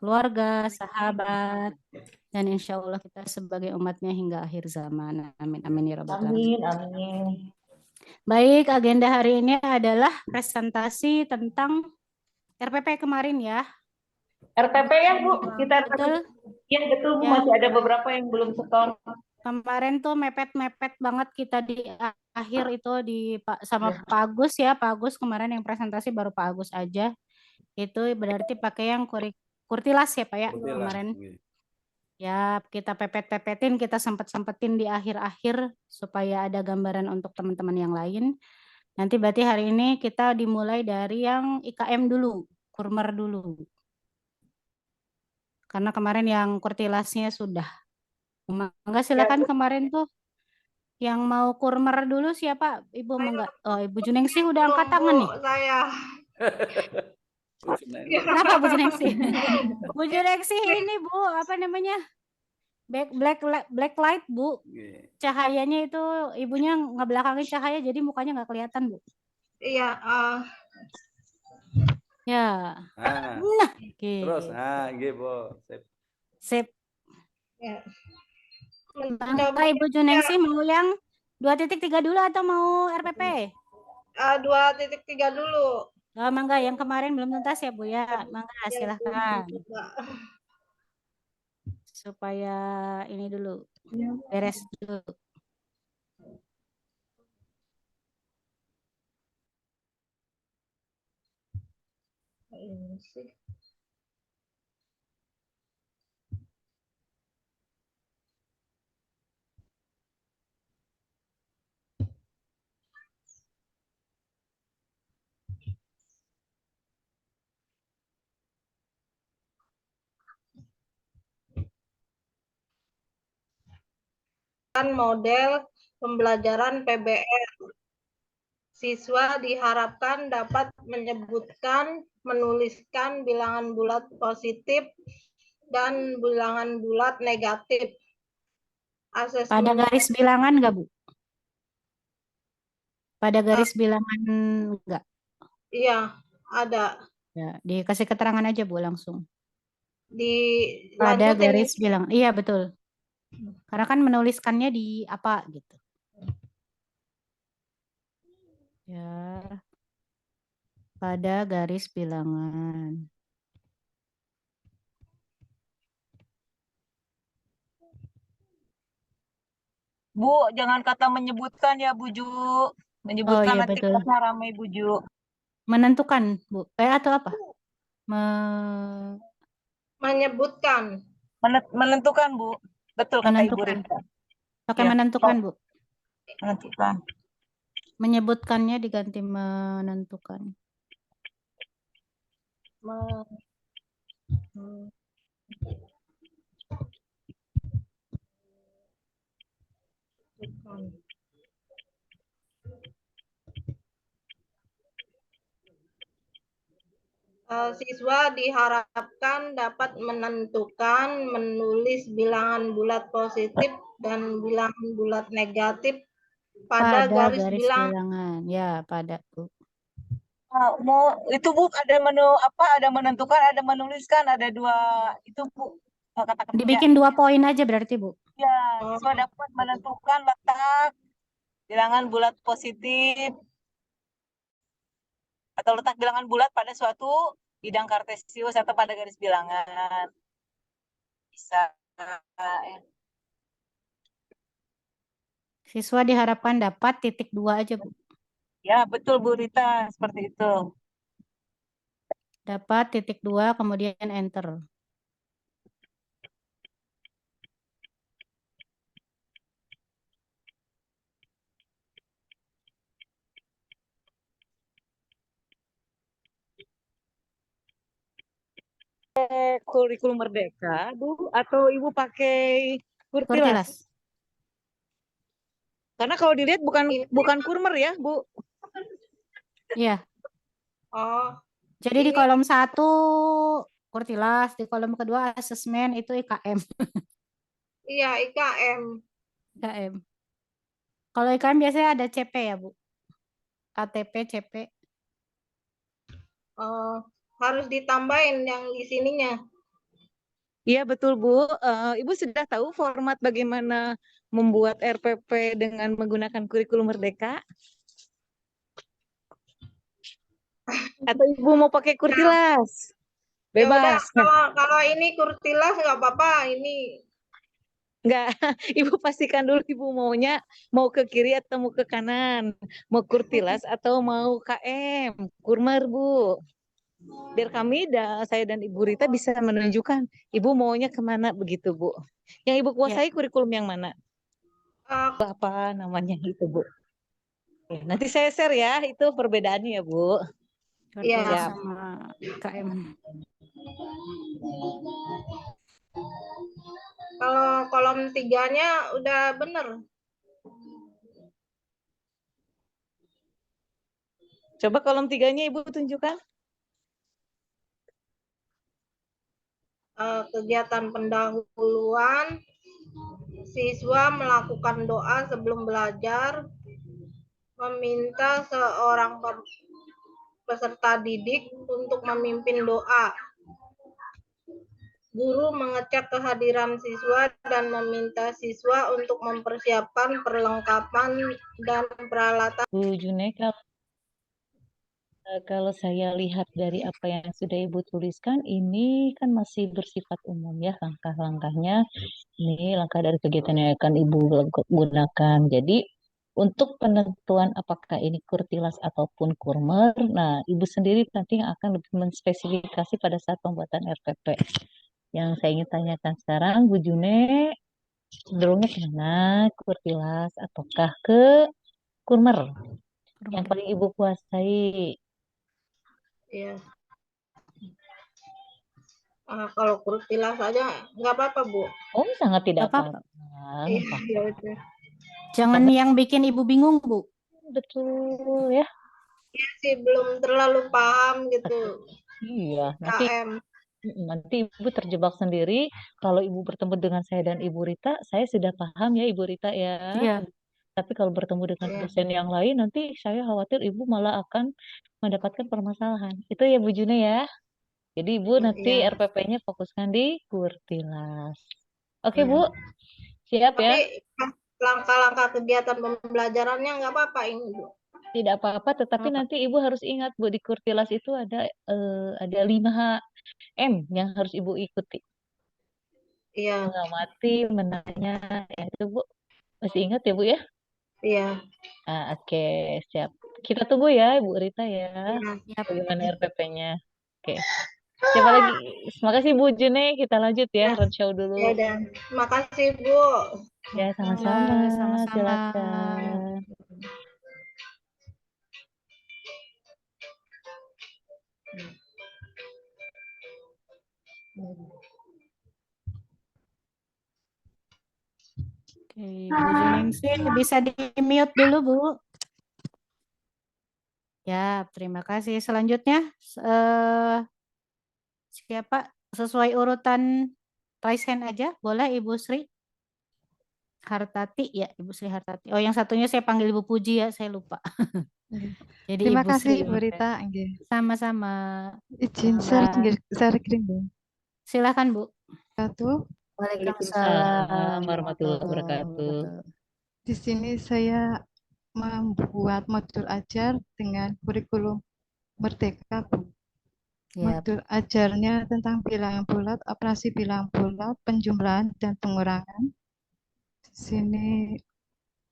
keluarga, sahabat, dan insya Allah kita sebagai umatnya hingga akhir zaman. Amin, amin ya rabbal alamin. Amin, amin. Baik, agenda hari ini adalah presentasi tentang RPP kemarin ya. RPP ya Bu, kita Betul. ya betul Bu, Ya. masih ada beberapa yang belum setor. Kemarin tuh mepet-mepet banget kita di akhir itu sama Pak Agus ya. Pak Agus kemarin yang presentasi baru Pak Agus aja. Itu berarti pakai yang kurtilas ya Pak ya kemarin. Ya kita pepet-pepetin, kita sempet-sempetin di akhir-akhir supaya ada gambaran untuk teman-teman yang lain. Nanti berarti hari ini kita dimulai dari yang IKM dulu, kurmer dulu. Karena kemarin yang kurtilasnya sudah. Mangga silakan Ya, kemarin tuh yang mau kurmer dulu siapa? Ibu Mangga. Oh, Ibu Juningsih udah angkat tangan nih. Saya. Kenapa Bu Juningsih? Bu Juningsih ini Bu, apa namanya? Black light Bu. Cahayanya itu ibunya ngebelakangin cahaya jadi mukanya nggak kelihatan Bu. Iya. Ya. Nah, terus, gitu. Sip. Ya. Mangga Ibu Juningsih mau yang 2.3 dulu atau mau RPP? 2.3 dulu. Oh, mangga yang kemarin belum tuntas ya Bu ya. Mangga silahkan. Supaya ini dulu beres dulu. Ini sih. Model pembelajaran PBR. Siswa diharapkan dapat menyebutkan, menuliskan bilangan bulat positif dan bilangan bulat negatif. Asesmen Pada garis bilangan nggak Bu? Pada garis bilangan nggak? Iya, ada. Ya, dikasih keterangan aja Bu langsung. Pada garis bilangan. Iya betul. Karena kan menuliskannya di apa gitu. Ya. Pada garis bilangan. Bu, jangan kata menyebutkan ya Bu Ju. Menyebutkan nanti kelasnya ramai Bu Ju. Menentukan Bu. Atau apa? Menyebutkan. Menentukan Bu. Betul kata Ibu Rita. Pakai menentukan Bu. Menentukan. Menyebutkannya diganti menentukan. Siswa diharapkan dapat menentukan, menulis bilangan bulat positif dan bilangan bulat negatif pada garis bilangan. Ya, pada Bu. Mau itu Bu ada ada menentukan, ada menuliskan, ada dua itu Bu. Kata dibikin 2 poin aja berarti Bu. Ya, siswa dapat menentukan letak bilangan bulat positif atau letak bilangan bulat pada suatu bidang kartesius atau pada garis bilangan. Bisa. Siswa diharapkan dapat titik 2 aja Bu. Ya betul Bu Rita, seperti itu. Dapat titik 2 kemudian enter. Kurikulum Merdeka, Bu, atau Ibu pakai kurtilas? Karena kalau dilihat bukan kurmer ya, Bu. Iya. Oh. Jadi di kolom 1 kurtilas, di kolom kedua asesmen itu IKM. Iya, IKM. IKM. Kalau IKM biasanya ada CP ya, Bu? ATP, CP. Harus ditambahin yang di sininya. Iya betul Bu. Ibu sudah tahu format bagaimana membuat RPP dengan menggunakan kurikulum Merdeka? Atau Ibu mau pakai kurtilas? Ya udah, Bebas. kalau ini kurtilas nggak apa-apa. Ini Enggak, Ibu pastikan dulu Ibu maunya mau ke kiri atau mau ke kanan. Mau kurtilas atau mau KM, kurmer Bu. Biar kami, saya dan Ibu Rita bisa menunjukkan Ibu maunya kemana begitu Bu. Yang Ibu Ya, kuasai kurikulum yang mana? eh, Apa namanya itu Bu? Oke, nanti saya share ya, itu perbedaannya ya Bu. kurtilas ya Siap. sama KM. kalau kolom 3-nya udah bener. Coba kolom 3-nya Ibu tunjukkan. Kegiatan pendahuluan, siswa melakukan doa sebelum belajar, meminta seorang peserta didik untuk memimpin doa. Guru mengecek kehadiran siswa dan meminta siswa untuk mempersiapkan perlengkapan dan peralatan. Bu June, kalau saya lihat dari apa yang sudah Ibu tuliskan, ini kan masih bersifat umum ya langkah-langkahnya. Ini langkah dari kegiatan yang akan Ibu gunakan. Jadi untuk penentuan apakah ini kurtilas ataupun kurmer, nah Ibu sendiri nanti yang akan lebih menspesifikasi pada saat pembuatan RPP. Yang saya ingin tanyakan sekarang, Bu June, cenderungnya kemana? Kurtilas ataukah ke kurmer? Yang paling Ibu kuasai. Ya. Kalau kurtilas saja nggak apa-apa Bu. Oh, sangat tidak Apa? apa-apa. Iya, itu. Jangan yang bikin Ibu bingung, Bu. Betul ya. Iya sih belum terlalu paham gitu Iya, KM. nanti Ibu terjebak sendiri. Kalau Ibu bertemu dengan saya dan Ibu Rita, saya sudah paham ya Ibu Rita ya. Iya. Tapi kalau bertemu dengan Iya. dosen yang lain, nanti saya khawatir Ibu malah akan mendapatkan permasalahan. Itu ya Bu June ya. Jadi Ibu nanti Iya. RPP-nya fokuskan di kurtilas. Oke Iya. Bu, siap ya. Tapi langkah-langkah kegiatan pembelajarannya nggak apa-apa ini Bu. Tidak apa-apa, tetapi nanti Ibu harus ingat Bu, di kurtilas itu ada 5M yang harus Ibu ikuti. Iya. Mengamati, menanya, ya itu Bu. Masih ingat ya Bu ya? Iya. Oke, siap. Kita tunggu ya Ibu Rita ya. Iya. Bagaimana RPP-nya. Oke. Siapa lagi? Terima kasih Bu June. Kita lanjut ya, Ya. roadshow dulu. Ya udah. Terima kasih Bu. Ya, sama-sama. Sama-sama. Silakan. Oke, Bu Juningsih bisa di-mute dulu, Bu. Ya, terima kasih. Selanjutnya, siapa? Sesuai urutan raise hand aja, boleh Ibu Sri Hartati ya, Ibu Sri Hartati. Oh, yang satunya saya panggil Ibu Puji ya, saya lupa. Jadi Terima Ibu kasih Sri. Bu Rita. Nggih. Sama-sama. Izin share screen Bu. Silakan Bu. Satu, Waalaikumsalam warahmatullahi wabarakatuh. di sini saya membuat modul ajar dengan kurikulum Merdeka Bu. Modul ajarnya tentang bilangan bulat, operasi bilangan bulat, penjumlahan dan pengurangan. Di sini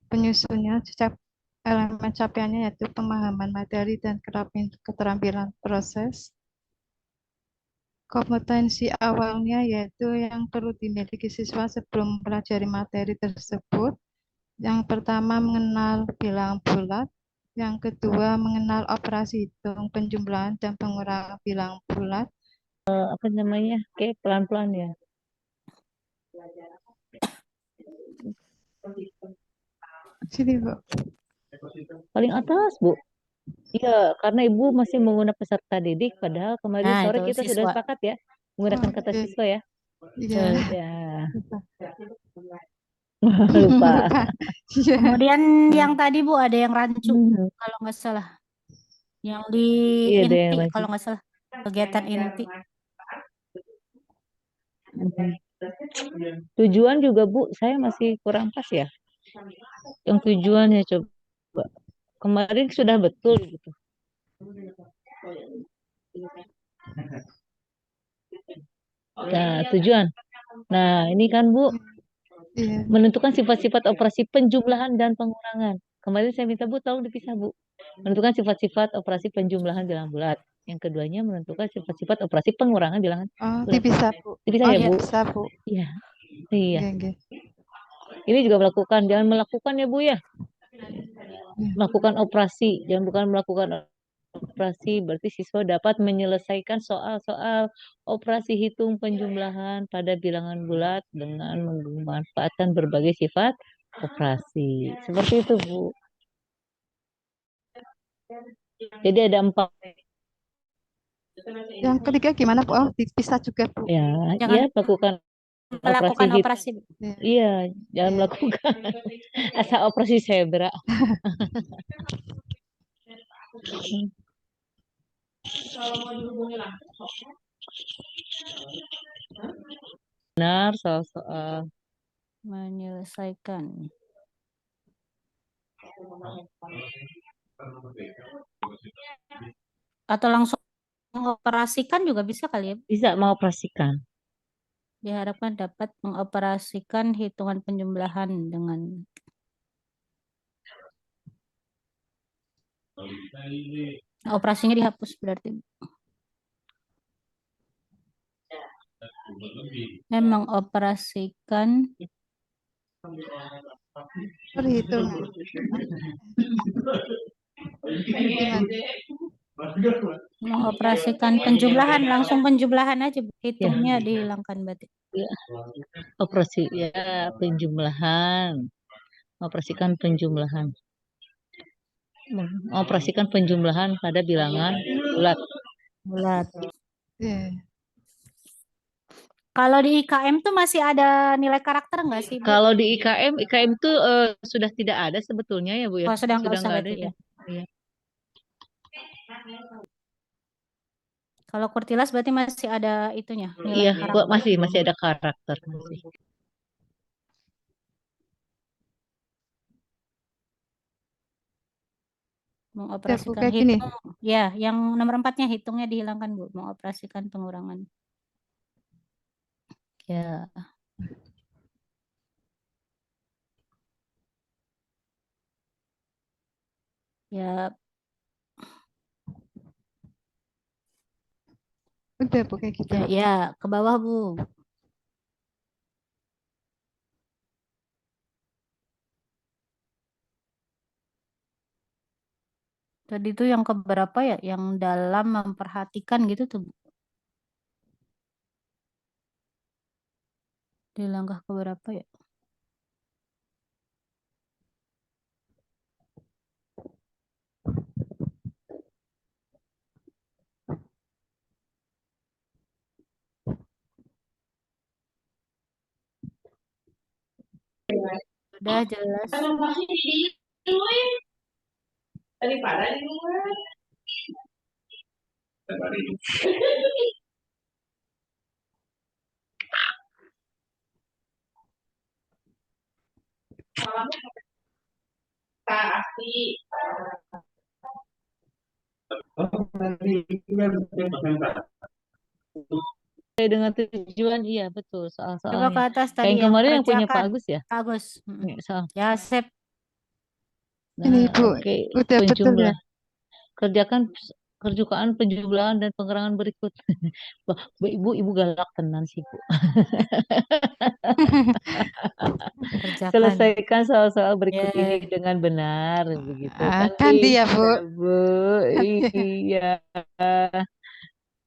penyusunnya elemen capaiannya yaitu pemahaman materi dan keterampilan proses. Kompetensi awalnya yaitu yang perlu dimiliki siswa sebelum mempelajari materi tersebut. Yang pertama mengenal bilangan bulat, yang kedua mengenal operasi hitung, penjumlahan dan pengurangan bilangan bulat. Apa namanya? Oke, pelan-pelan ya. Sini Bu. Paling atas, Bu. Iya, karena Ibu masih menggunakan peserta didik, padahal kemarin sore itu kita sudah siswa. sepakat ya, menggunakan kata Oke. siswa ya. Iya. Ya. Lupa. Lupa. Iya. Kemudian yang tadi Bu ada yang rancu kalau nggak salah. Yang di Iya, ada yang inti rancu. kalau nggak salah. Kegiatan inti. Tujuan juga Bu, saya masih kurang pas ya. Yang tujuannya coba. Kemarin sudah betul gitu. Nah, tujuan. Nah, ini kan Bu, Iya. menentukan sifat-sifat operasi penjumlahan dan pengurangan. Kemarin saya minta Bu, tolong dipisah Bu. Menentukan sifat-sifat operasi penjumlahan bilangan bulat. Yang keduanya menentukan sifat-sifat operasi pengurangan bilangan Oh, bulat. dipisah, Bu. Dipisah Oh, ya Bu? dipisah, Bu. Iya. Iya. Nggih, nggih. Ini juga melakukan, jangan melakukan ya Bu ya. Iya. Melakukan operasi, jangan bukan melakukan operasi, berarti siswa dapat menyelesaikan soal-soal operasi hitung penjumlahan pada bilangan bulat dengan memanfaatkan berbagai sifat operasi. Seperti itu, Bu. Jadi ada 4. Yang ketiga gimana, Bu? Oh, dipisah juga, Bu. Ya, Jangan ya melakukan operasi melakukan hitung. operasi. Iya. Iya, jangan Iya. melakukan asal operasi zebra. Benar, soal-soal Menyelesaikan. Atau langsung mengoperasikan juga bisa kali ya. bisa mengoperasikan. Diharapkan dapat mengoperasikan hitungan penjumlahan dengan operasinya dihapus berarti. Memang operasikan Perhitungan. Gimana? mengoperasikan penjumlahan, langsung penjumlahan aja, hitungnya dihilangkan berarti. Ya, operasi ya penjumlahan. Mengoperasikan penjumlahan. Mengoperasikan penjumlahan pada bilangan bulat. Bulat. Iya. Kalau di IKM tuh masih ada nilai karakter nggak sih, Bu? Kalau di IKM tuh sudah tidak ada sebetulnya ya Bu ya. Oh, sudah nggak usah nggak berarti ada ya. Iya. Kalau Kurtilas berarti masih ada itunya, nilai Iya, karakter. masih ada karakter masih. Mengoperasikan kayak gini. hitung. Ya, yang nomor 4-nya hitungnya dihilangkan, Bu. Mengoperasikan pengurangan. Ya. Ya, Udah, Bu, kayak gitu. ya, ke bawah, Bu. Tadi itu yang keberapa ya? Yang dalam memperhatikan gitu tuh, Bu. Di langkah keberapa ya? Udah jelas. Dengan tujuan iya betul Coba ke soal-soalnya. atas Kayak tadi yang yang kemarin yang punya Pak kerjakan. Agus ya. Pak Agus. Ini soal. Ya, sip. Ini, Nah, Bu, oke. udah betul ya? Kerjakan kerjukaan penjumlahan dan pengerangan berikut. Wah, ibu galak tenan sih Bu. Kerjakan. Selesaikan soal-soal berikut Ya. ini dengan benar begitu kan Kan dia, Bu. bisa, Bu. Iya.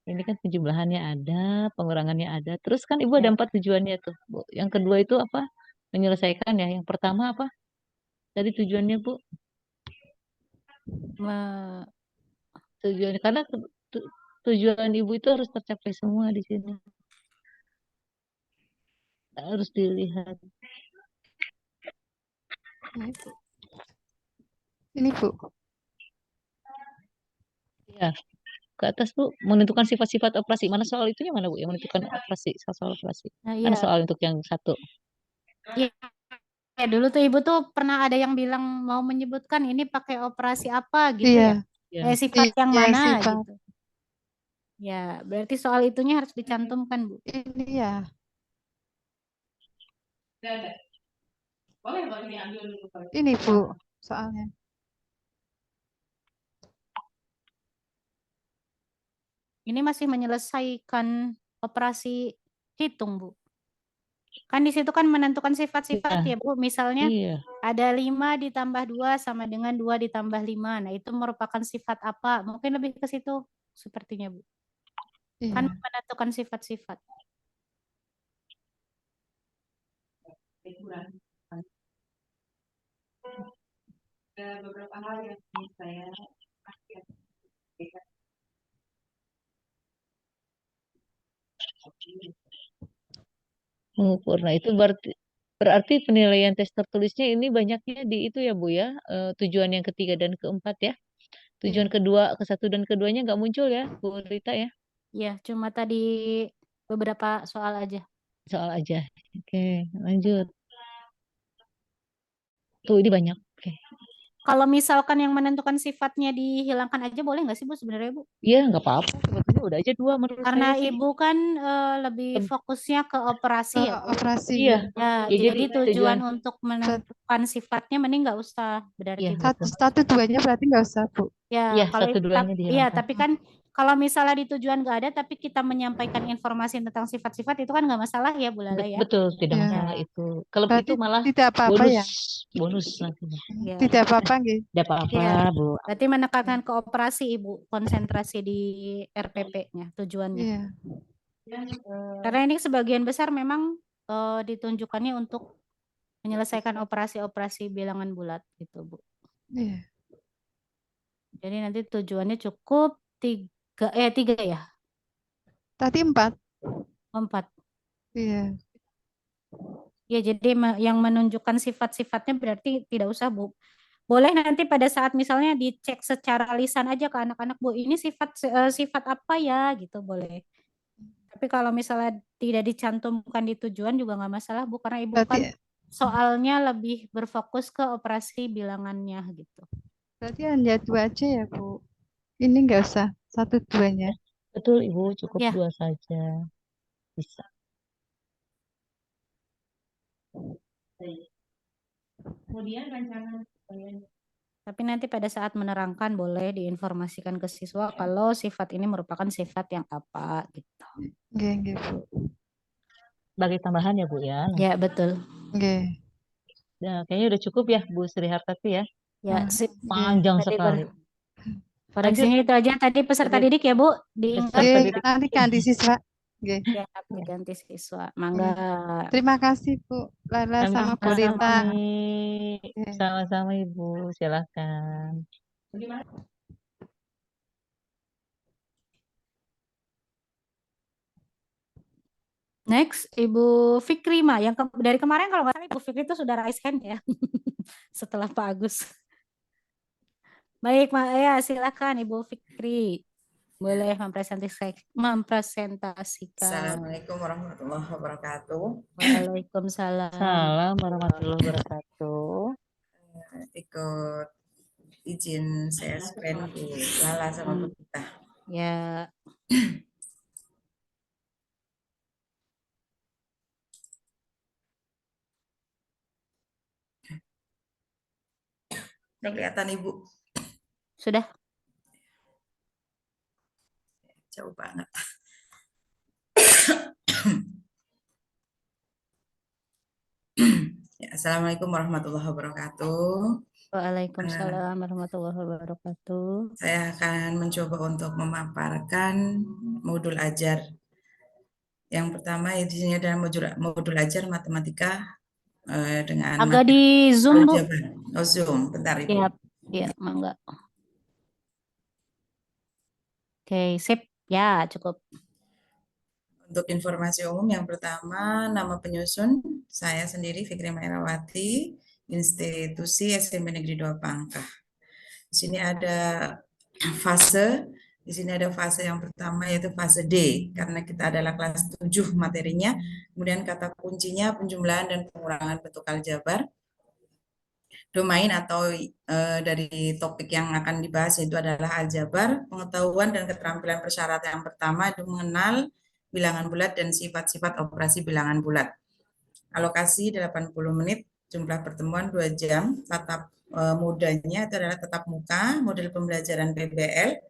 Ini kan penjumlahannya ada, pengurangannya ada. Terus kan Ibu ada Ya. 4 tujuannya tuh, Bu. Yang kedua itu apa? Menyelesaikan ya. Yang pertama apa? Tadi tujuannya, Bu. Tujuannya karena tujuan Ibu itu harus tercapai semua di sini. Harus dilihat. Ini, Bu. Ya. ke atas Bu, menentukan sifat-sifat operasi. Mana soal itunya mana Bu? Yang menentukan operasi, soal operasi. Nah, Mana iya. soal untuk yang satu? Iya. Ya, dulu tuh Ibu tuh pernah ada yang bilang mau menyebutkan ini pakai operasi apa gitu ya. Iya, Ya. Sifat yang iya mana sifat. gitu. Ya, berarti soal itunya harus dicantumkan, Bu. Ini ya. Ini Bu, soalnya. Ini masih menyelesaikan operasi hitung, Bu. Kan di situ kan menentukan sifat-sifat ya, Bu. Misalnya Iya. ada 5 ditambah 2 sama dengan 2 ditambah 5. Nah, itu merupakan sifat apa? Mungkin lebih ke situ sepertinya, Bu. Kan Iya. menentukan sifat-sifat. Beberapa hal yang saya Mengukur. Nah, itu berarti penilaian tes tertulisnya ini banyaknya di itu ya Bu ya, tujuan yang ketiga dan keempat ya. Tujuan kedua, ke satu dan keduanya nggak muncul ya Bu Rita ya? Iya, cuma tadi beberapa soal aja. Soal aja. Oke, lanjut. Tuh ini banyak. Oke. Kalau misalkan yang menentukan sifatnya dihilangkan aja boleh nggak sih Bu sebenarnya Bu? Iya nggak apa-apa. Sebetulnya udah aja 2 menurut Karena saya sih. Ibu kan lebih fokusnya ke operasi ya Bu. Operasi. Iya. Ya, Ya, jadi tujuan untuk menentukan sifatnya mending nggak usah berarti. Iya, Bu. Satu duanya berarti nggak usah Bu. Ya, Iya, kalau satu duanya iya, dihilangkan. tapi kan kalau misalnya di tujuan nggak ada, tapi kita menyampaikan informasi tentang sifat-sifat itu kan nggak masalah ya Bu Lala ya. Betul, tidak Ya. masalah itu. Kalau Berarti itu malah tidak apa-apa bonus, ya? bonus nantinya. Ya. Tidak apa-apa nggih. Tidak apa-apa Iya. Bu. Berarti menekankan ke operasi Ibu, konsentrasi di RPP-nya tujuannya. Iya. Karena ini sebagian besar memang ditunjukkannya untuk menyelesaikan operasi-operasi bilangan bulat gitu Bu. Iya. Jadi nanti tujuannya cukup 3 ya? Tadi 4. 4. Iya. Ya, jadi yang menunjukkan sifat-sifatnya berarti tidak usah Bu. Boleh nanti pada saat misalnya dicek secara lisan aja ke anak-anak Bu, ini sifat apa ya gitu boleh. Tapi kalau misalnya tidak dicantumkan di tujuan juga nggak masalah Bu, karena Ibu Berarti kan soalnya lebih berfokus ke operasi bilangannya gitu. berarti hanya 2 aja ya Bu. Ini nggak usah 1-2-nya. Betul Ibu, cukup Ya. 2 saja. Bisa. Kemudian rancangan. Tapi nanti pada saat menerangkan boleh diinformasikan ke siswa kalau sifat ini merupakan sifat yang apa gitu. Nggih Bu. Bagi tambahan ya Bu ya. Ya, betul. Nggih. Nah, kayaknya udah cukup ya Bu Sri Hartati ya. Ya, sip. Panjang Tadi sekali. koreksinya itu aja tadi peserta didik ya Bu. Nggih, nanti ganti siswa. Nggih. Ya, diganti siswa. Mangga. Terima kasih Bu Lala sama Bu Rita. Sama-sama Ibu, silakan. Next, Ibu Fikri Ma. Yang dari kemarin kalau nggak salah Ibu Fikri itu sudah raise hand ya. Setelah Pak Agus. Baik, ya silakan Ibu Fikri. Boleh mempresentasikan. Assalamualaikum warahmatullahi wabarakatuh. Waalaikumsalam. Salam warahmatullahi wabarakatuh. Ikut izin saya spend Bu Lala sama Bu Rita. Ya. Udah kelihatan Ibu? Sudah. Jauh banget. Ya, Assalamualaikum warahmatullahi wabarakatuh. Waalaikumsalam warahmatullahi wabarakatuh. Saya akan mencoba untuk memaparkan modul ajar. Yang pertama di sini ada modul ajar matematika dengan agak di Zoom Bu. Oh, Zoom, bentar Ibu. Ya, mangga. Oke, sip. Ya, cukup. Untuk informasi umum yang pertama, nama penyusun saya sendiri Fikri Mairawati, institusi SMP Negeri 2 Pangkah. Di sini ada fase Di sini ada fase yang pertama yaitu fase D, karena kita adalah kelas 7 materinya. Kemudian kata kuncinya penjumlahan dan pengurangan bentuk aljabar. Domain atau dari topik yang akan dibahas yaitu adalah aljabar. Pengetahuan dan keterampilan persyaratan yang pertama itu mengenal bilangan bulat dan sifat-sifat operasi bilangan bulat. Alokasi 80 menit, jumlah pertemuan 2 jam, tatap modanya itu adalah tatap muka, model pembelajaran PBL,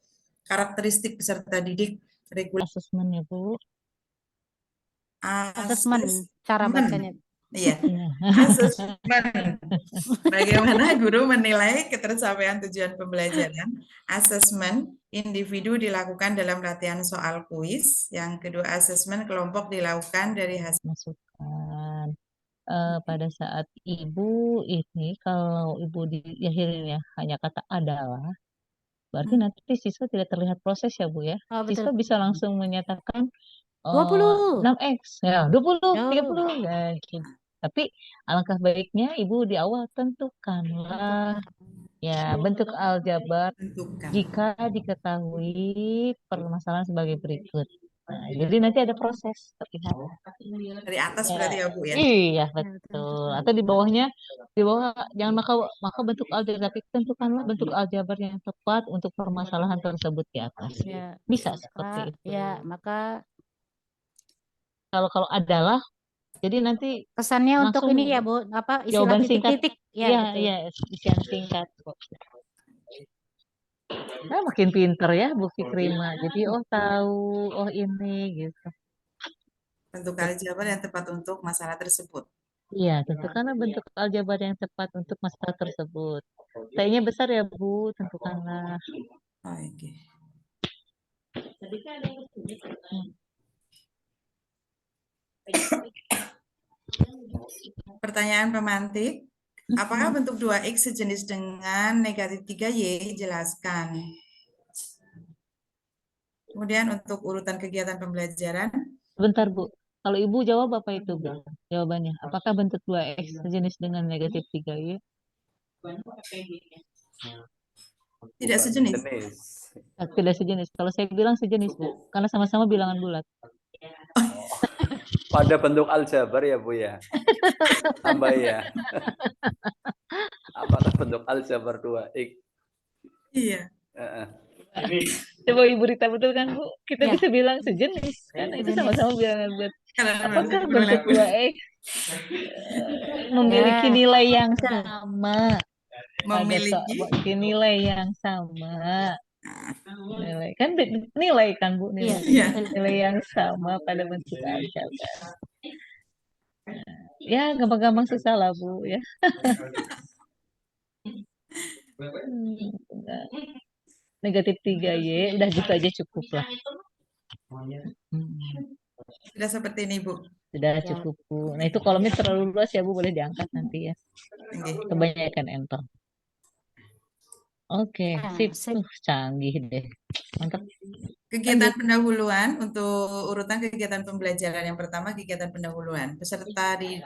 karakteristik peserta didik, regulasi Asesmen ya Bu. Asesmen cara bacanya. Iya, Iya. asesmen. Bagaimana guru menilai ketercapaian tujuan pembelajaran? Asesmen individu dilakukan dalam latihan soal kuis. Yang kedua, asesmen kelompok dilakukan dari hasil Masukan. Pada saat ibu ini, kalau ibu diakhirin ya hanya kata adalah, berarti nanti siswa tidak terlihat proses ya Bu ya. Oh, betul. Siswa bisa langsung menyatakan 20. 6X, ya 20, Oh. 30, ya, gitu. Tapi alangkah baiknya ibu di awal tentukanlah ya bentuk aljabar tentukan. jika diketahui permasalahan sebagai berikut. Nah, jadi nanti ada proses terlihat. Dari atas Ya, berarti ya Bu ya? iya betul. Atau di bawah jangan maka bentuk aljabar, tapi tentukanlah bentuk aljabar yang tepat untuk permasalahan tersebut di atas. Ya, Bisa seperti itu. ya, maka Kalau adalah, jadi nanti kesannya untuk langsung ini ya Bu, apa istilah jawaban singkat. titik-titik ya, Iya, betul. iya, isian singkat kok. Nah, makin pinter ya Bu Fikrima. Jadi tahu, ini gitu. Bentuk aljabar yang tepat untuk masalah tersebut. Iya, tentukanlah bentuk aljabar yang tepat untuk masalah tersebut. T-nya besar ya Bu, tentukanlah. Oke. Pertanyaan pemantik. Apakah bentuk 2X sejenis dengan negatif 3Y? Jelaskan. Kemudian untuk urutan kegiatan pembelajaran. Bentar Bu, kalau Ibu jawab apa itu Bu? Jawabannya, apakah bentuk 2X sejenis dengan negatif 3Y? Tidak sejenis. Jenis. Tidak sejenis. Kalau saya bilang sejenis Bu, karena sama-sama bilangan bulat. Pada bentuk aljabar ya Bu ya. Tambah ya. Apakah bentuk aljabar 2X? Iya. Coba Ibu Rita, betul kan Bu? Kita Ya. bisa bilang sejenis, karena itu sama-sama bilangan bulat. Apakah bentuk 2X memiliki nilai yang sama? Memiliki nilai yang sama. Nilai kan nilai kan Bu, nilai. Iya. Nilai yang sama pada bentuk aljabar. Ya, gampang-gampang susah lah Bu ya. Negatif 3Y, udah gitu aja cukup lah. Sudah seperti ini Bu. Sudah cukup Bu. Nah itu kolomnya terlalu luas ya Bu, boleh diangkat nanti ya. Kebanyakan enter. Oke, sip. Canggih deh. Mantap. Kegiatan pendahuluan untuk urutan kegiatan pembelajaran yang pertama kegiatan pendahuluan peserta di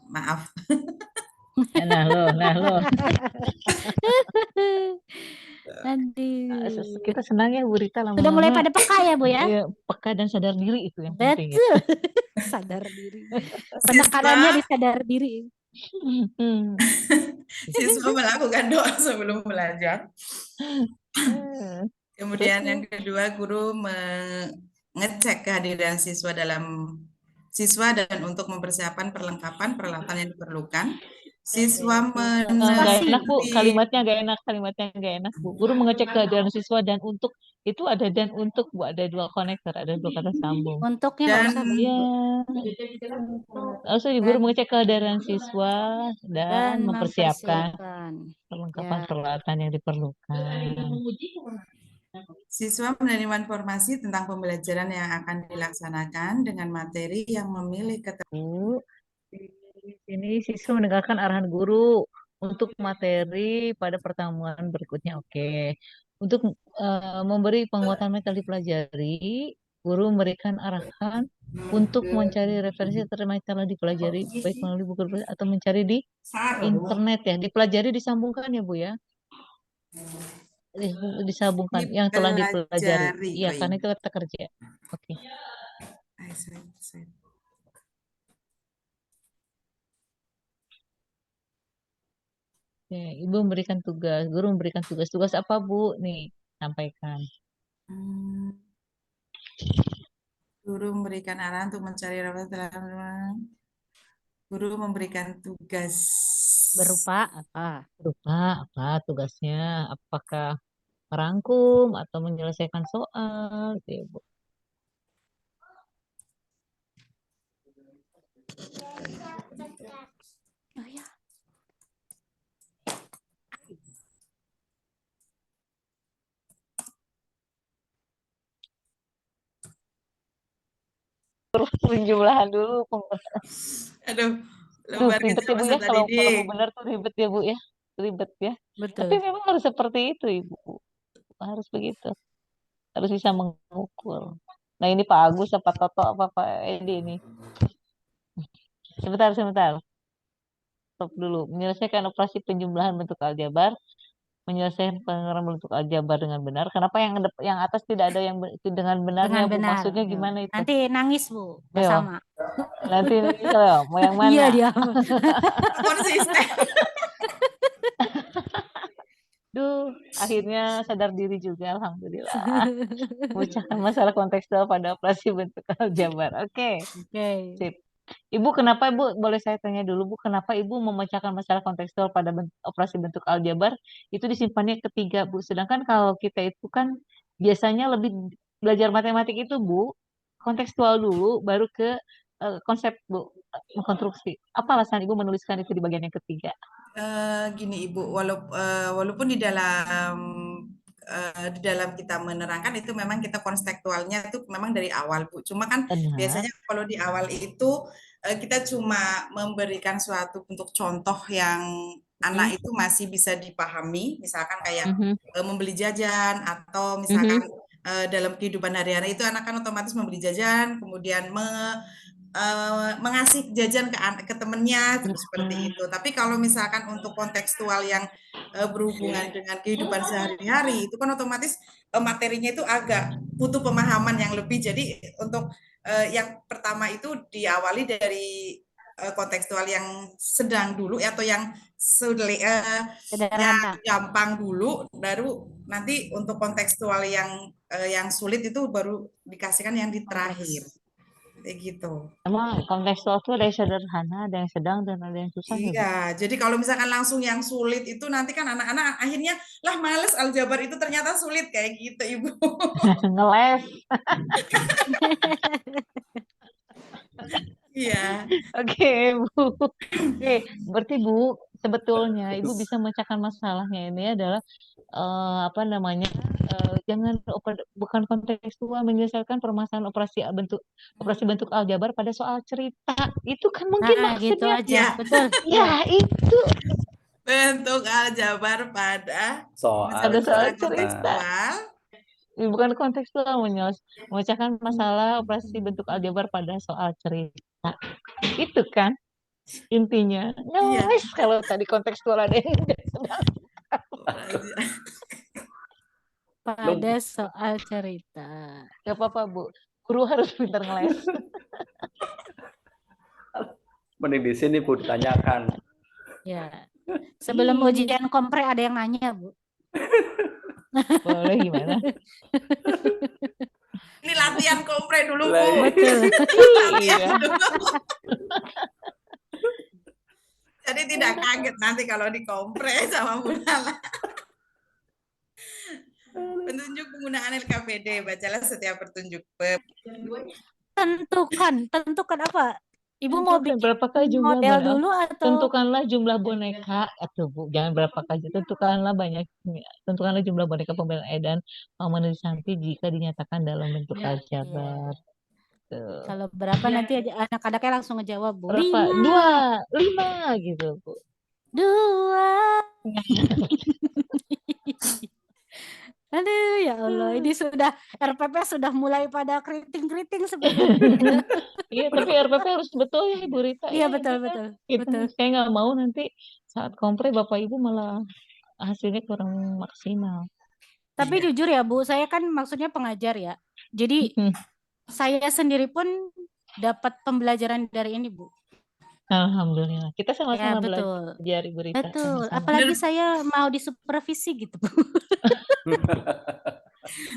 maaf. Nah lo. Nanti Kita senang ya Bu Rita lama-lama. sudah mulai pada peka ya Bu ya? Iya, peka dan sadar diri itu yang penting. Ya. Betul. Sadar diri. Penekanannya di sadar diri. Siswa melakukan doa sebelum belajar. Kemudian yang kedua, guru mengecek kehadiran siswa dan untuk mempersiapkan perlengkapan peralatan yang diperlukan. Siswa Nggak enak Bu, kalimatnya nggak enak Bu. Guru mengecek kehadiran siswa dan untuk itu ada dan untuk Bu, ada 2 konektor, ada 2 kata sambung. Untuknya nggak usah. Iya. Guru mengecek kehadiran siswa dan mempersiapkan perlengkapan peralatan yang diperlukan. Siswa menerima informasi tentang pembelajaran yang akan dilaksanakan dengan materi yang memilih Ini siswa mendengarkan arahan guru untuk materi pada pertemuan berikutnya. Oke. Untuk memberi penguatan materi dipelajari, guru memberikan arahan untuk mencari referensi terkait yang telah dipelajari, baik melalui buku atau mencari di internet ya. Dipelajari disambungkan ya Bu ya. disambungkan yang telah dipelajari. Dipelajari. Iya, Oh karena iya. itu kata kerja. Oke. Sweet. Oke, Ibu memberikan tugas, guru memberikan tugas. Tugas apa, Bu? Nih, sampaikan. Hmm, Guru memberikan arahan untuk mencari rapat dalam guru memberikan tugas. Berupa apa? Berupa apa tugasnya? Apakah merangkum atau menyelesaikan soal, gitu ya, Bu? Oh ya. Penjumlahan dulu. Aduh, Aduh, lebar ribet gitu ya, Bu masa ya. tadi Kalau di. kalau mau benar tuh ribet ya, Bu ya. Ribet ya. Tapi Betul. memang harus seperti itu, Ibu. Harus begitu. Harus bisa mengukur. Nah, ini Pak Agus apa Toto apa Pak Edi ini? Sebentar. Stop dulu. Menyelesaikan operasi penjumlahan bentuk aljabar, menyelesaikan pengaturan bentuk aljabar dengan benar. Kenapa yang atas tidak ada yang dengan benarnya, Dengan Bu? benar. Maksudnya Yo. gimana itu? Nanti nangis, Bu. Gak Ayo, sama. nanti ayo, mau yang Iya mana? dia. Konsisten. Duh, akhirnya sadar diri juga, alhamdulillah. Memecahkan masalah kontekstual pada operasi bentuk aljabar. Oke, Oke. sip. Ibu, kenapa Ibu, boleh saya tanya dulu Bu, kenapa Ibu memecahkan masalah kontekstual pada operasi bentuk aljabar itu disimpannya ketiga Bu, sedangkan kalau kita itu kan biasanya lebih belajar matematik itu Bu, kontekstual dulu, baru ke konsep Bu, mengkonstruksi. Apa alasan Ibu menuliskan itu di bagian yang ketiga? Gini Ibu, walaupun di dalam kita menerangkan itu memang kita konstektualnya itu memang dari awal Bu. Cuma kan Benar. biasanya kalau di awal itu kita cuma memberikan suatu bentuk contoh yang anak itu masih bisa dipahami, misalkan kayak membeli jajan atau misalkan dalam kehidupan hari-hari itu anak kan otomatis membeli jajan, kemudian mengasih jajan ke temennya seperti itu. Tapi kalau misalkan untuk kontekstual yang berhubungan dengan kehidupan sehari-hari itu kan otomatis materinya itu agak butuh pemahaman yang lebih. Jadi untuk yang pertama itu diawali dari kontekstual yang sedang dulu atau yang yang gampang dulu, baru nanti untuk kontekstual yang sulit itu baru dikasihkan yang di terakhir. Kayak gitu. Emang kontekstual itu ada yang sederhana, ada yang sedang, dan ada yang susah ya, Bu? Iya, jadi kalau misalkan langsung yang sulit itu nanti kan anak-anak akhirnya lah males aljabar itu ternyata sulit kayak gitu Ibu. Ngeles. Iya. Oke, Bu. Oke, berarti Bu, sebetulnya Ibu bisa memecahkan masalahnya ini adalah apa namanya? Jangan bukan kontekstual menyelesaikan permasalahan operasi bentuk aljabar pada soal cerita. Itu kan mungkin Nah, gitu maksudnya. aja. Ya. Betul. Ya, itu Bentuk aljabar pada Soal cerita. kontekstual. Bukan kontekstual memecahkan masalah operasi bentuk aljabar pada soal cerita. Itu kan intinya. Ngeles kalau tadi kontekstual ada yang sedang. Pada soal cerita. Gak apa-apa Bu, guru harus pintar ngeles. Mending di sini Bu ditanyakan. Ya. Sebelum ujian kompre ada yang nanya Bu. Boleh gimana? Ini latihan kompre dulu Bu. Betul. Iya. Jadi tidak kaget nanti kalau di kompre sama Bu Nala. Petunjuk penggunaan LKPD, bacalah setiap petunjuk. Tentukan apa? Ibu mau bikin berapakah jumlah model dulu atau tentukanlah jumlah boneka atau Bu, jangan berapakah, tentukanlah tentukanlah jumlah boneka pembelian Edan Paman Santi jika dinyatakan dalam bentuk aljabar. Kalau berapa nanti anak-anaknya langsung ngejawab Bu. Berapa? 5 gitu Bu. 2. Aduh ya Allah, ini sudah RPP sudah mulai pada keriting-keriting sebenarnya. Iya, tapi RPP harus betul ya Ibu Rita. Iya betul. Saya nggak mau nanti saat kompre Bapak Ibu malah hasilnya kurang maksimal. Tapi Iya. jujur ya Bu, saya kan maksudnya pengajar ya. Jadi saya sendiri pun dapat pembelajaran dari ini Bu. Alhamdulillah. Kita Ya sama-sama betul. belajar Ibu Rita. Betul. Sama-sama. Apalagi saya mau disupervisi gitu Bu.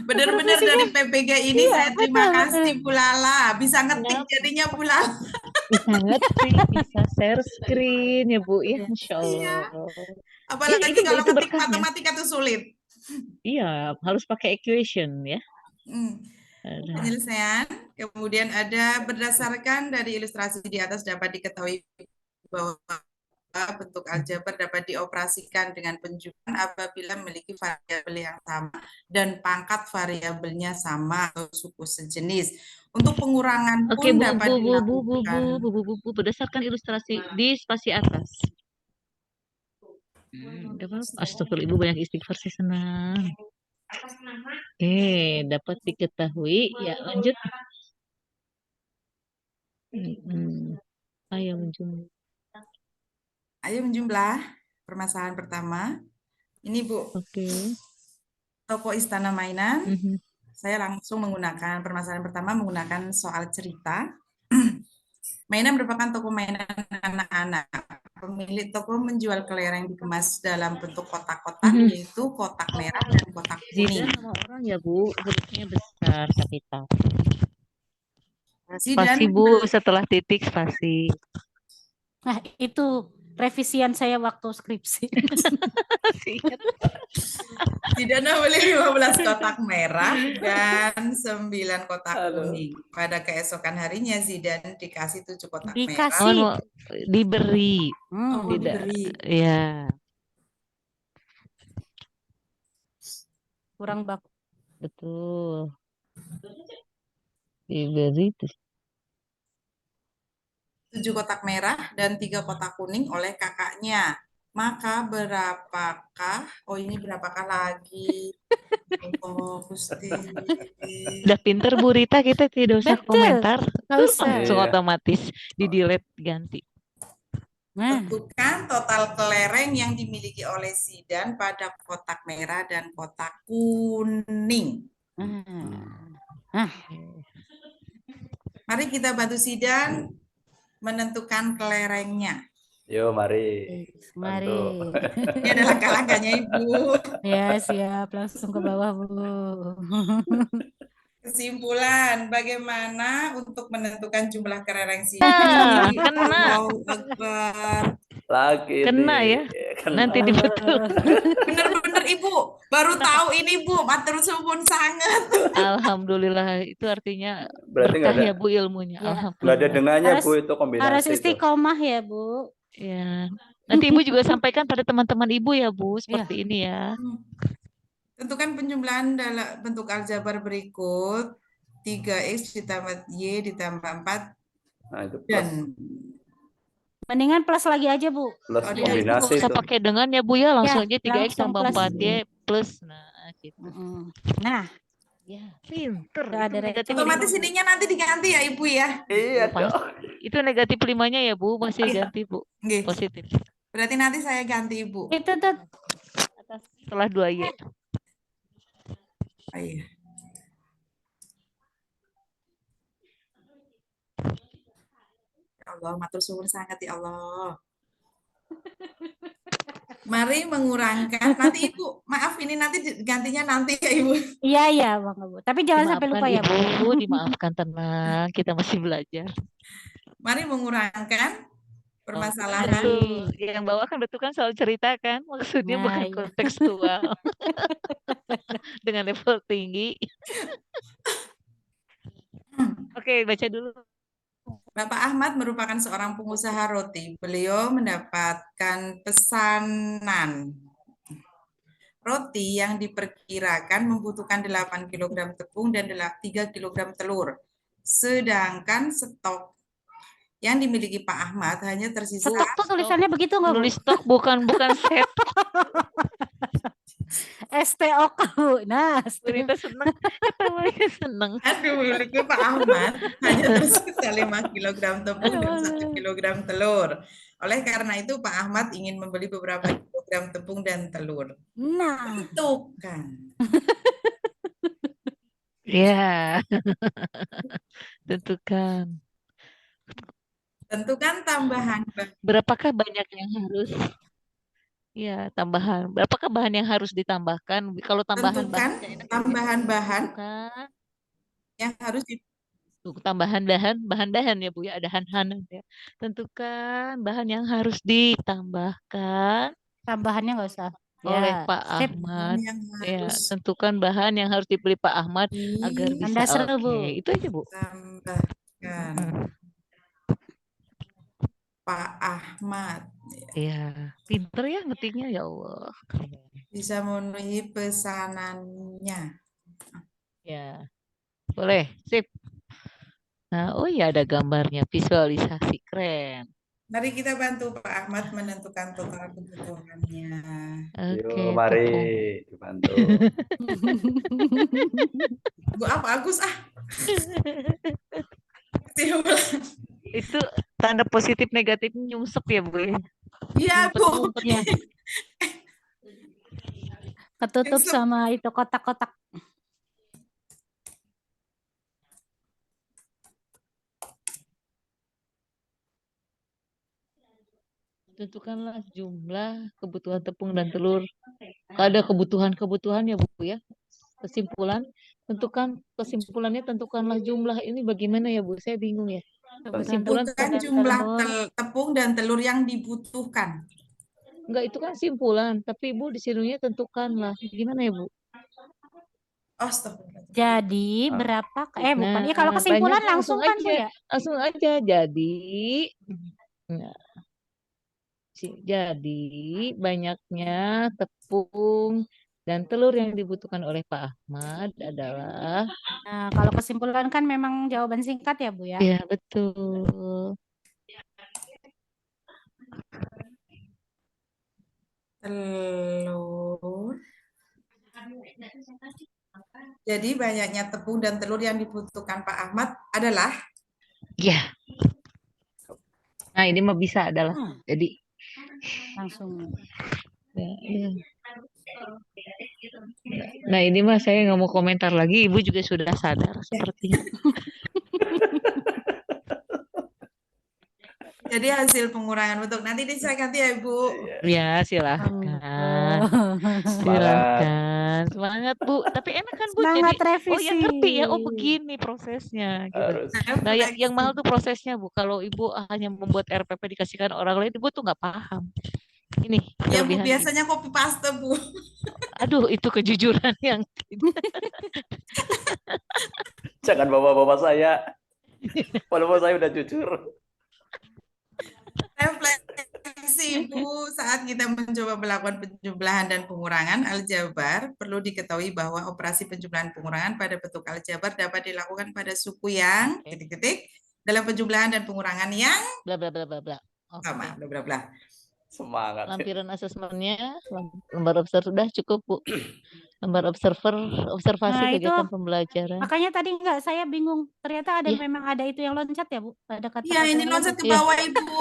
Benar-benar Supervisinya dari PPG ini iya saya terima betul. kasih Bu Lala. Bisa ngetik Kenapa? jadinya Bu Lala. Bisa ngetik, bisa share screen ya Bu ya, Iya. Masya Iya. Allah. Apalagi itu kalau itu ngetik berkahnya. matematika tuh sulit. Iya, harus pakai equation ya. Hmm. Ada. Penyelesaian. Kemudian ada berdasarkan dari ilustrasi di atas dapat diketahui bahwa bentuk aljabar dapat dioperasikan dengan penjumlahan apabila memiliki variabel yang sama dan pangkat variabelnya sama atau suku sejenis. Untuk pengurangan Oke pun Bu, dapat dilakukan. berdasarkan ilustrasi di spasi atas. Astagfirullah, Ibu banyak istighfar, saya senang. Oke, dapat diketahui. Ya, lanjut. Ayo menjumlah. Ayo menjumlah permasalahan pertama. Ini Bu, Oke. toko istana mainan. Mhm. Saya langsung menggunakan permasalahan pertama menggunakan soal cerita. Mainan merupakan toko mainan anak-anak. Pemilik toko menjual kelereng dikemas dalam bentuk kotak-kotak, yaitu kotak merah dan kotak kuning. Zidan nama orang ya Bu, hurufnya besar kapital. Zidan Spasi Bu, setelah titik spasi. Nah, itu revisian saya waktu skripsi. Zidan membeli 15 kotak merah dan 9 kotak kuning. Pada keesokan harinya Zidan dikasih 7 kotak merah. Dikasih. Diberi. Oh, Tidak. diberi. Ya. Kurang baku. Betul. Diberi 7 kotak merah dan 3 kotak kuning oleh kakaknya. Maka berapakah? Oh, ini berapakah lagi? Oh, Gusti. Udah pinter Bu Rita, kita tidak usah Betul. komentar. Nggak usah. Langsung Iya. otomatis di-delete ganti. Nah, Tentukan total kelereng yang dimiliki oleh Zidan pada kotak merah dan kotak kuning. Mari kita bantu Zidan menentukan kelerengnya. Yo, mari. mari. Bantu. Ini adalah langkah-langkahnya Ibu. Ya, siap. Langsung ke bawah, Bu. Kesimpulan, bagaimana untuk menentukan jumlah kelereng Zidan? Kena. Allahu Akbar. Lagi Kena nih. ya. Kena. Nanti dibetul. Bener-bener Ibu, baru tahu ini Bu, matur suwun sangat. Alhamdulillah, itu artinya Berarti nggak berkah ada. ya Bu ilmunya. Ya. Nggak ada Alhamdulillah. dengannya Harus- Bu, itu Harus kombinasi itu. istiqomah ya, Bu. Ya. Nanti Ibu juga sampaikan pada teman-teman Ibu ya Bu, seperti ini ya. Tentukan penjumlahan dalam bentuk aljabar berikut. 3x ditambah y ditambah 4 Nah, itu plus, dan Mendingan plus lagi aja, Bu. plus Oh, dia Nggak kombinasi usah itu. pakai dengan ya Bu ya, langsung aja 3x langsung tambah plus. 4y plus. Nah, gitu. Nah, Ya, pinter. Nggak Itu ada negatif otomatis 5. ininya nanti diganti ya Ibu ya. Iya Pas. dong. Itu negatif 5-nya ya Bu, masih Iya. ganti Bu. Nggih. Positif. Berarti nanti saya ganti Ibu. itu tuh Atas setelah 2y. Oh, iya. Ya Allah, matur suwun sangat ya Allah. Mari mengurangkan. Nanti Ibu, maaf ini nanti gantinya nanti ya Ibu. iya, Bang Bu. Tapi jangan sampai lupa ya, Bu. Ibu, dimaafkan, tenang. Kita masih belajar. Mari mengurangkan permasalahan. Betul. Yang bawah kan betul kan soal cerita kan? Maksudnya Nah, bukan iya. kontekstual. Dengan level tinggi. Oke, baca dulu. Bapak Ahmad merupakan seorang pengusaha roti. Beliau mendapatkan pesanan roti yang diperkirakan membutuhkan 8 kg tepung dan 3 kg telur. Sedangkan stok yang dimiliki Pak Ahmad hanya tersisa Stok tuh tulisannya begitu nggak, Bu? Menulis stok bukan set. STOK, Bu. Nah, Berita seneng. Ketawanya seneng. dimiliki Pak Ahmad hanya tersisa 5 kg tepung dan 1 kg telur. Oleh karena itu Pak Ahmad ingin membeli beberapa kilo gram tepung dan telur. Nah, Tentukan. Ya, tentukan. Tentukan tambahan bahan. Berapakah banyak yang harus? Ya, tambahan. Berapakah bahan yang harus ditambahkan? Kalau tambahan Tentukan bahan, nggak enak ya, Bu, ya. tambahan bahan Tentukan. yang harus Tuh, tambahan bahan-bahan ya Bu ya, ada han-hanan ya. Tentukan bahan yang harus ditambahkan tambahannya nggak usah. oleh Ya, Pak sip. Ahmad. yang Ya, harus tentukan bahan yang harus dibeli Pak Ahmad agar bisa. Anda seru, Oke, Bu. itu aja Bu. ditambahkan Pak Ahmad. Iya, pinter ya ngetiknya ya Allah. Bisa memenuhi pesanannya. Ya, boleh, sip. Nah, oh iya ada gambarnya, visualisasi keren. Mari kita bantu Pak Ahmad menentukan total kebutuhannya. Oke, Yuk, mari tepung. dibantu. Bu apa Agus Itu tanda positif negatif nyungsep ya Bu ya. Iya Bu. Ngumpet-ngumpet. Ya. Ketutup Nyungsep. sama itu kotak-kotak. Tentukanlah jumlah kebutuhan tepung dan telur. Ada kebutuhan-kebutuhan ya Bu ya. Kesimpulan, kesimpulannya tentukanlah jumlah. Ini bagaimana ya Bu? Saya bingung ya. Kesimpulan Tentukan dan jumlah telur. tepung dan telur yang dibutuhkan. enggak, itu kan simpulan, tapi Ibu disuruhnya tentukanlah. Gimana ya Bu? Oh, stop. Jadi berapa? Bukan. Ya kalau Nah, kesimpulan banyak langsung kan Bu aja. ya. Langsung aja. Jadi banyaknya tepung dan telur yang dibutuhkan oleh Pak Ahmad adalah Nah, kalau kesimpulan kan memang jawaban singkat ya Bu ya. ya betul. Telur. Jadi banyaknya tepung dan telur yang dibutuhkan Pak Ahmad adalah Ya. Nah, ini mah bisa adalah. Jadi Langsung. ya. Nah, ini mah saya nggak mau komentar lagi. Ibu juga sudah sadar sepertinya. jadi hasil pengurangan bentuk. Nanti diserahkan ya Ibu. Ya, silahkan. Silahkan. Semangat Bu. Tapi enak kan Bu? Semangat Jadi, revisi. oh ya ngerti ya. Oh begini prosesnya. Gitu. Harus. Nah, yang mahal tuh prosesnya Bu. Kalau Ibu hanya membuat RPP dikasihkan orang lain, Ibu tuh nggak paham. Ini Ya Bu, kelebihan biasanya copy paste Bu. Aduh, itu kejujuran yang Jangan bawa-bawa saya. Walaupun saya udah jujur. Refleksi Bu, saat kita mencoba melakukan penjumlahan dan pengurangan aljabar, perlu diketahui bahwa operasi penjumlahan pengurangan pada bentuk aljabar dapat dilakukan pada suku yang titik-titik dalam penjumlahan dan pengurangan yang bla bla bla bla bla. sama, bla bla bla. Semangat. Lampiran asesmennya, lembar observer sudah cukup Bu. Lembar observasi Nah, itu kegiatan pembelajaran. makanya tadi enggak saya bingung. Ternyata ada Iya. memang ada itu yang loncat ya Bu. Ada kata-kata Iya, ini yang loncat ke Iya. bawah Ibu.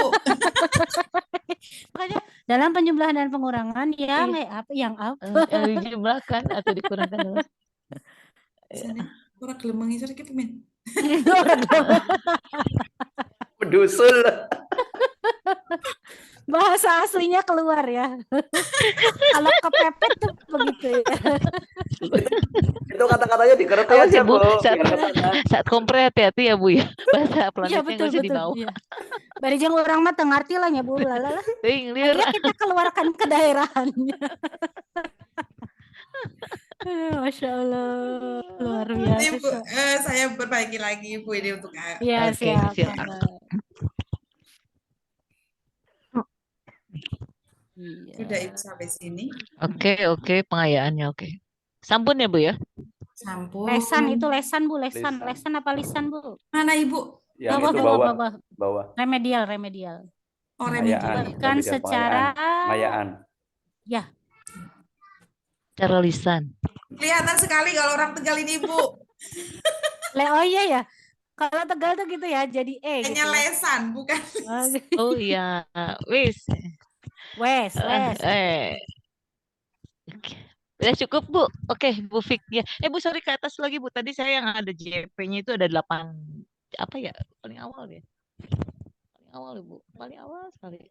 Makanya dalam penjumlahan dan pengurangan yang yang apa? Yang dijumlahkan atau dikurangkan. Sini, orang gelombang isar ki pemen. Mendusul. Bahasa aslinya keluar ya. Kalau kepepet tuh begitu ya. Itu kata-katanya dikerti Awas aja, ya Bu, Bu. saat, Biar ketanya. saat kompre hati-hati ya Bu ya. Bahasa Iya planetnya betul nggak usah betul. dibawa. Iya. Bari jeung urang mah teu ngarti lah nya Bu. Lala. Ting, liur. Akhirnya kita keluarkan ke daerahannya. Masya Allah, luar Nanti Bu, biasa. saya perbaiki lagi Bu ini untuk Iya Oke, siap. siap. sudah Ibu sampai sini. Oke, pengayaannya oke. Sampun ya Bu ya? Sampun. Lesan itu lesan Bu, lesan. Lesan. Lesan apa lisan Bu? Mana Ibu? Yang itu bawah. Remedial. Oh, Pengayaan. Kan Remedial secara pengayaan. ya. Cara lisan. Kelihatan sekali kalau orang Tegal ini Ibu. Oh iya ya. Kalau Tegal tuh gitu ya, jadi gitu. Hanya Ya. lesan, bukan. Oh iya, wis. Wes. Oke. Udah cukup, Bu. Oke, Bu Fik. Ya. Bu, sorry ke atas lagi, Bu. Tadi saya yang ada JP-nya itu ada 8 apa ya? Paling awal ya. Paling awal, Bu. Paling awal sekali.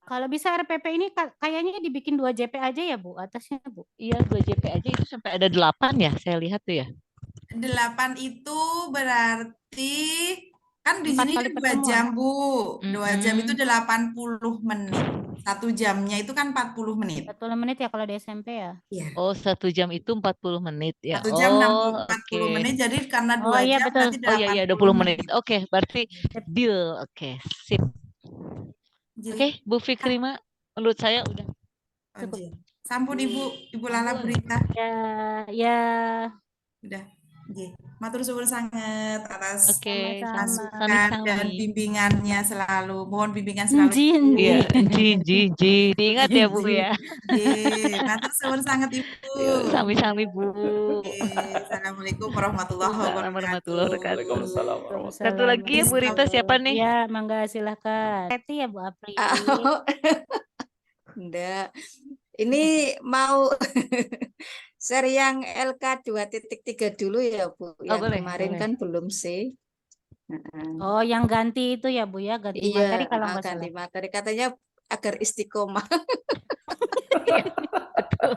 Kalau bisa RPP ini kayaknya dibikin 2 JP aja ya, Bu, atasnya, Bu. Iya, 2 JP aja itu sampai ada 8 ya. Saya lihat tuh ya. 8 itu berarti kan di 4 sini kali kan 2 pertemuan. jam, Bu. 2 jam itu Mm-mm. 80 menit. 1 jamnya itu kan 40 menit. 40 menit ya kalau di SMP ya. Iya. Oh, 1 jam itu 40 menit ya. 1 jam Oh, 40 oke. menit, jadi karena Oh 2 iya jam betul. berarti Oh iya, 80 20 menit. menit. Oke, berarti deal. Oke, sip. Jadi, Oke, Bu Fikrima, menurut saya udah cukup. Oke. Sampun Ibu Lala Berita. Ya. Udah. Oke. Matur suwun sangat atas Oke, Sama-sama. masukan dan sami-sami. bimbingannya selalu. Mohon bimbingan selalu. Nji. Iya, Ji. Diingat ya, Bu ya. Oke. Matur suwun sangat Ibu. Yuk, sami-sami, Bu. Oke. Assalamualaikum warahmatullahi Waalaikumsalam warahmatullahi wabarakatuh. Waalaikumsalam Satu warahmatullahi lagi ya, Bu Rita, siapa nih? Ya, mangga silahkan. Hati ya, Bu Apri. Oh, enggak. Ini mau seri yang LK 2.3 dulu ya, Bu. Yang boleh, kemarin boleh. kan belum sih. Heeh. Oh, yang ganti itu ya, Bu ya, ganti Iya, materi kalau nggak ganti salah. materi. Katanya agar istiqomah Iya, betul.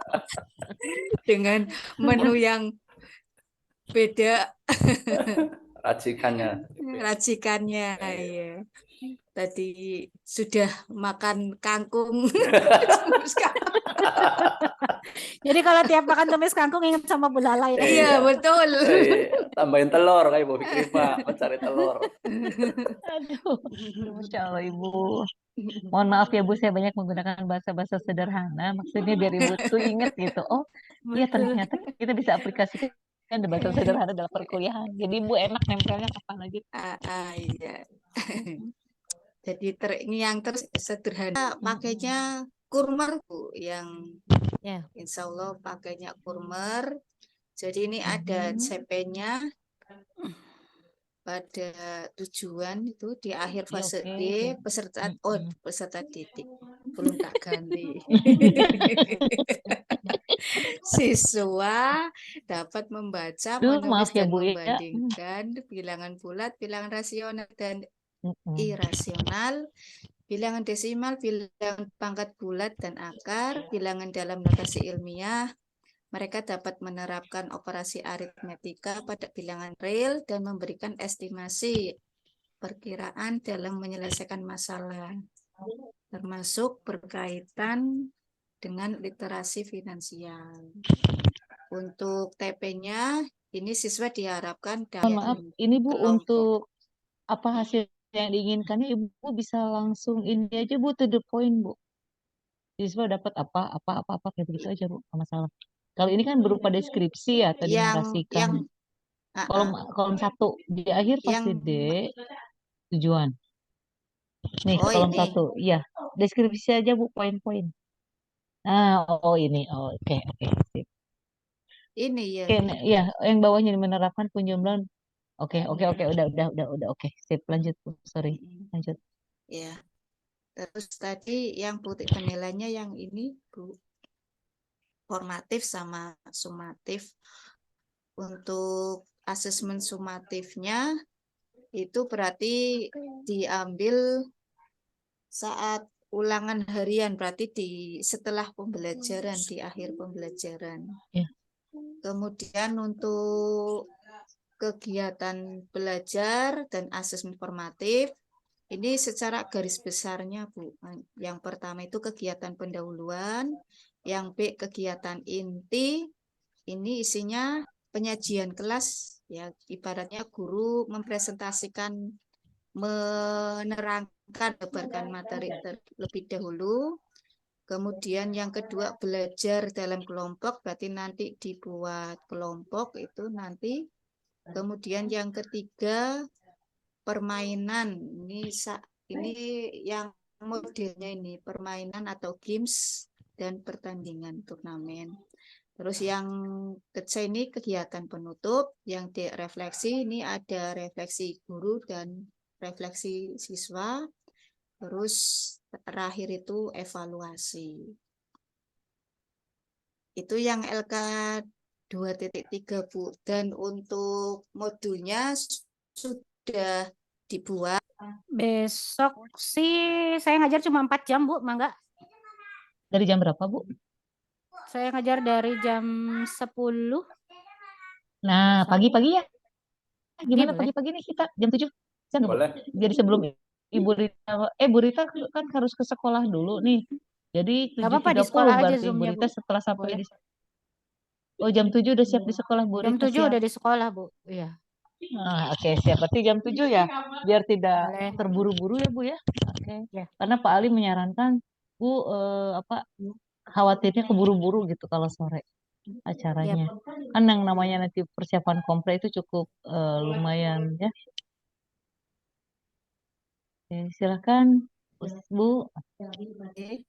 dengan menu yang beda Racikannya. racikannya. Iya. Tadi sudah makan kangkung. Jadi kalau tiap makan tumis kangkung ingat sama Bu Lala ya. Iya, betul. Tambahin telur kayak Bu Fikri Pak, mencari telur. Aduh, Masya Allah, Ibu. Mohon maaf ya, Bu, saya banyak menggunakan bahasa-bahasa sederhana. Maksudnya biar Ibu tuh inget gitu. Oh, iya ternyata kita bisa aplikasikan bahasa sederhana dalam perkuliahan. Jadi Ibu enak nempelnya kapan aja. Iya. Jadi yang sederhana pakainya kurmer, Bu, yang Ya. insya Allah pakainya kurmer. Jadi ini ada CP-nya pada tujuan itu di akhir fase oke, D peserta peserta didik belum tak ganti. Siswa dapat membaca, Duh, menulis maaf ya, dan Bu, ya. membandingkan bilangan bulat, bilangan rasional dan irasional, bilangan desimal, bilangan pangkat bulat dan akar, bilangan dalam notasi ilmiah. Mereka dapat menerapkan operasi aritmetika pada bilangan real dan memberikan estimasi perkiraan dalam menyelesaikan masalah, termasuk berkaitan dengan literasi finansial. Untuk TP-nya, ini siswa diharapkan Mohon maaf, ini Bu untuk apa hasil yang diinginkannya Ibu bisa langsung ini aja Bu, to the point, Bu. Siswa dapat apa kayak begitu aja, Bu, nggak masalah. Kalau ini kan berupa deskripsi ya, atau dinarasikan. Kolom 1 di akhir fase D tujuan. Nih, kolom 1. Iya, deskripsi aja Bu, poin-poin. Nah, ini. Oke. Sip. Ini ya. Oke, ya, yang bawahnya menerapkan penjumlahan. Oke, udah. Oke, sip, lanjut Bu. Sorry, lanjut. Ya. Terus tadi yang putih penilaiannya yang ini, Bu. Formatif sama sumatif. Untuk asesmen sumatifnya itu berarti diambil saat ulangan harian, berarti setelah pembelajaran, di akhir pembelajaran. Ya. Kemudian untuk kegiatan belajar dan asesmen formatif, ini secara garis besarnya, Bu. Yang pertama itu kegiatan pendahuluan, yang B kegiatan inti, ini isinya penyajian kelas, ya ibaratnya guru mempresentasikan, menerangkan, menjabarkan materi terlebih dahulu. Kemudian yang kedua belajar dalam kelompok, berarti nanti dibuat kelompok itu nanti. Kemudian yang ketiga permainan, ini yang modelnya ini permainan atau games dan pertandingan turnamen. Terus yang ketiga ini kegiatan penutup, yang D refleksi, ini ada refleksi guru dan refleksi siswa. Terus terakhir itu evaluasi. Itu yang LK 2.3, Bu. Dan untuk modulnya sudah dibuat. Besok sih saya ngajar cuma 4 jam, Bu, Mangga. Dari jam berapa, Bu? Saya ngajar dari jam 10. Nah, pagi-pagi ya. Gimana boleh. pagi-pagi nih kita jam 7? Bisa nggak, Bu? Boleh. Jadi sebelum Ibu Rita, Bu Rita kan harus ke sekolah dulu nih. Jadi Nggak apa-apa, di 7.30 sekolah aja berarti Ibu Zoom-nya, Rita Bu. setelah sampai Boleh. di Oh, jam 7 udah siap di sekolah, Bu Jam Rita 7 siap. udah di sekolah, Bu. Iya. Nah, oke, siap. Berarti jam 7 ya, biar tidak Boleh. terburu-buru ya, Bu ya. Oke. Ya. Karena Pak Ali menyarankan, Bu, khawatirnya keburu-buru gitu kalau sore acaranya. Kan yang namanya nanti persiapan kompre itu cukup lumayan ya. Oke, silakan, Bu. Oke.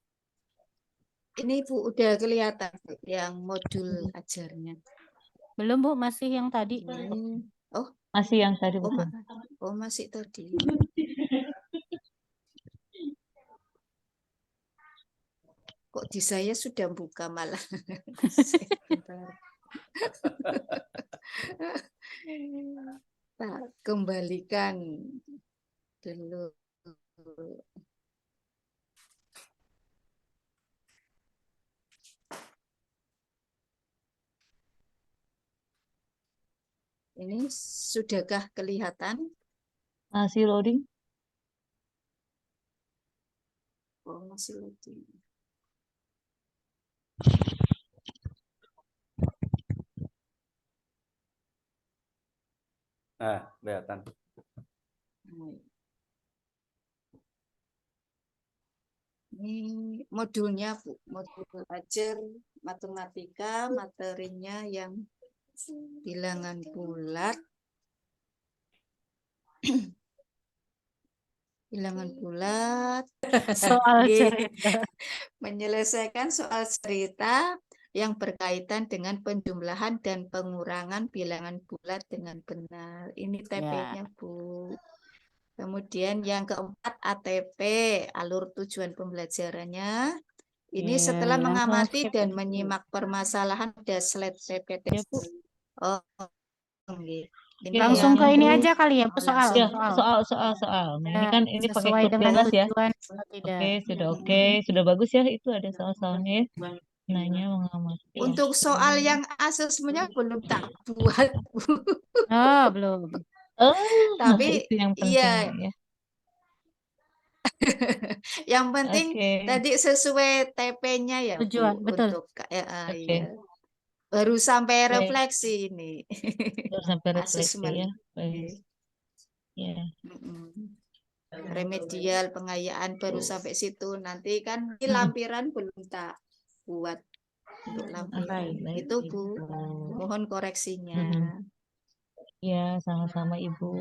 Ini Bu udah kelihatan Bu, yang modul ajarnya. Belum, Bu, masih yang tadi. Oh, Masih yang tadi, oh, betul. masih tadi. Kok di saya sudah buka malah. Sebentar. Tak kembalikan dulu. Ini sudahkah kelihatan? Masih loading? Oh, masih loading. Nah, kelihatan. Ini modulnya, Bu. Modul belajar matematika, materinya yang bilangan bulat. Bilangan bulat. Soal Oke. cerita. Menyelesaikan soal cerita yang berkaitan dengan penjumlahan dan pengurangan bilangan bulat dengan benar. Ini TP-nya, Bu. Kemudian yang keempat ATP, alur tujuan pembelajarannya. Ini setelah yang mengamati skip dan itu. menyimak permasalahan pada slide PPT. Ya, Bu. Oh, oke. Ini Langsung ke yang ini aja kali ya, Bu, soal. Ya, soal. soal. Nah, ini kan ini pakai Sesuai dengan kurtilas ya. tujuan atau tidak. Oke, sudah oke, sudah bagus ya. Itu ada soal-soalnya ya. Nanya mengamati. Untuk soal yang asesmennya belum tak buat, Bu. Oh, belum. Oh, Tapi itu yang penting iya, ya. yang penting Oke. tadi sesuai TP-nya ya, Tujuan, Bu, betul. untuk Oke. iya. Baru sampai Baik. refleksi ini. Baru sampai refleksi Asesmen. ya. Baik. Ya. Remedial pengayaan baru sampai situ. Nanti kan ini lampiran belum tak buat untuk lampiran. Baik, Itu, Bu. Ibu. Mohon koreksinya. Ya, sama-sama Ibu.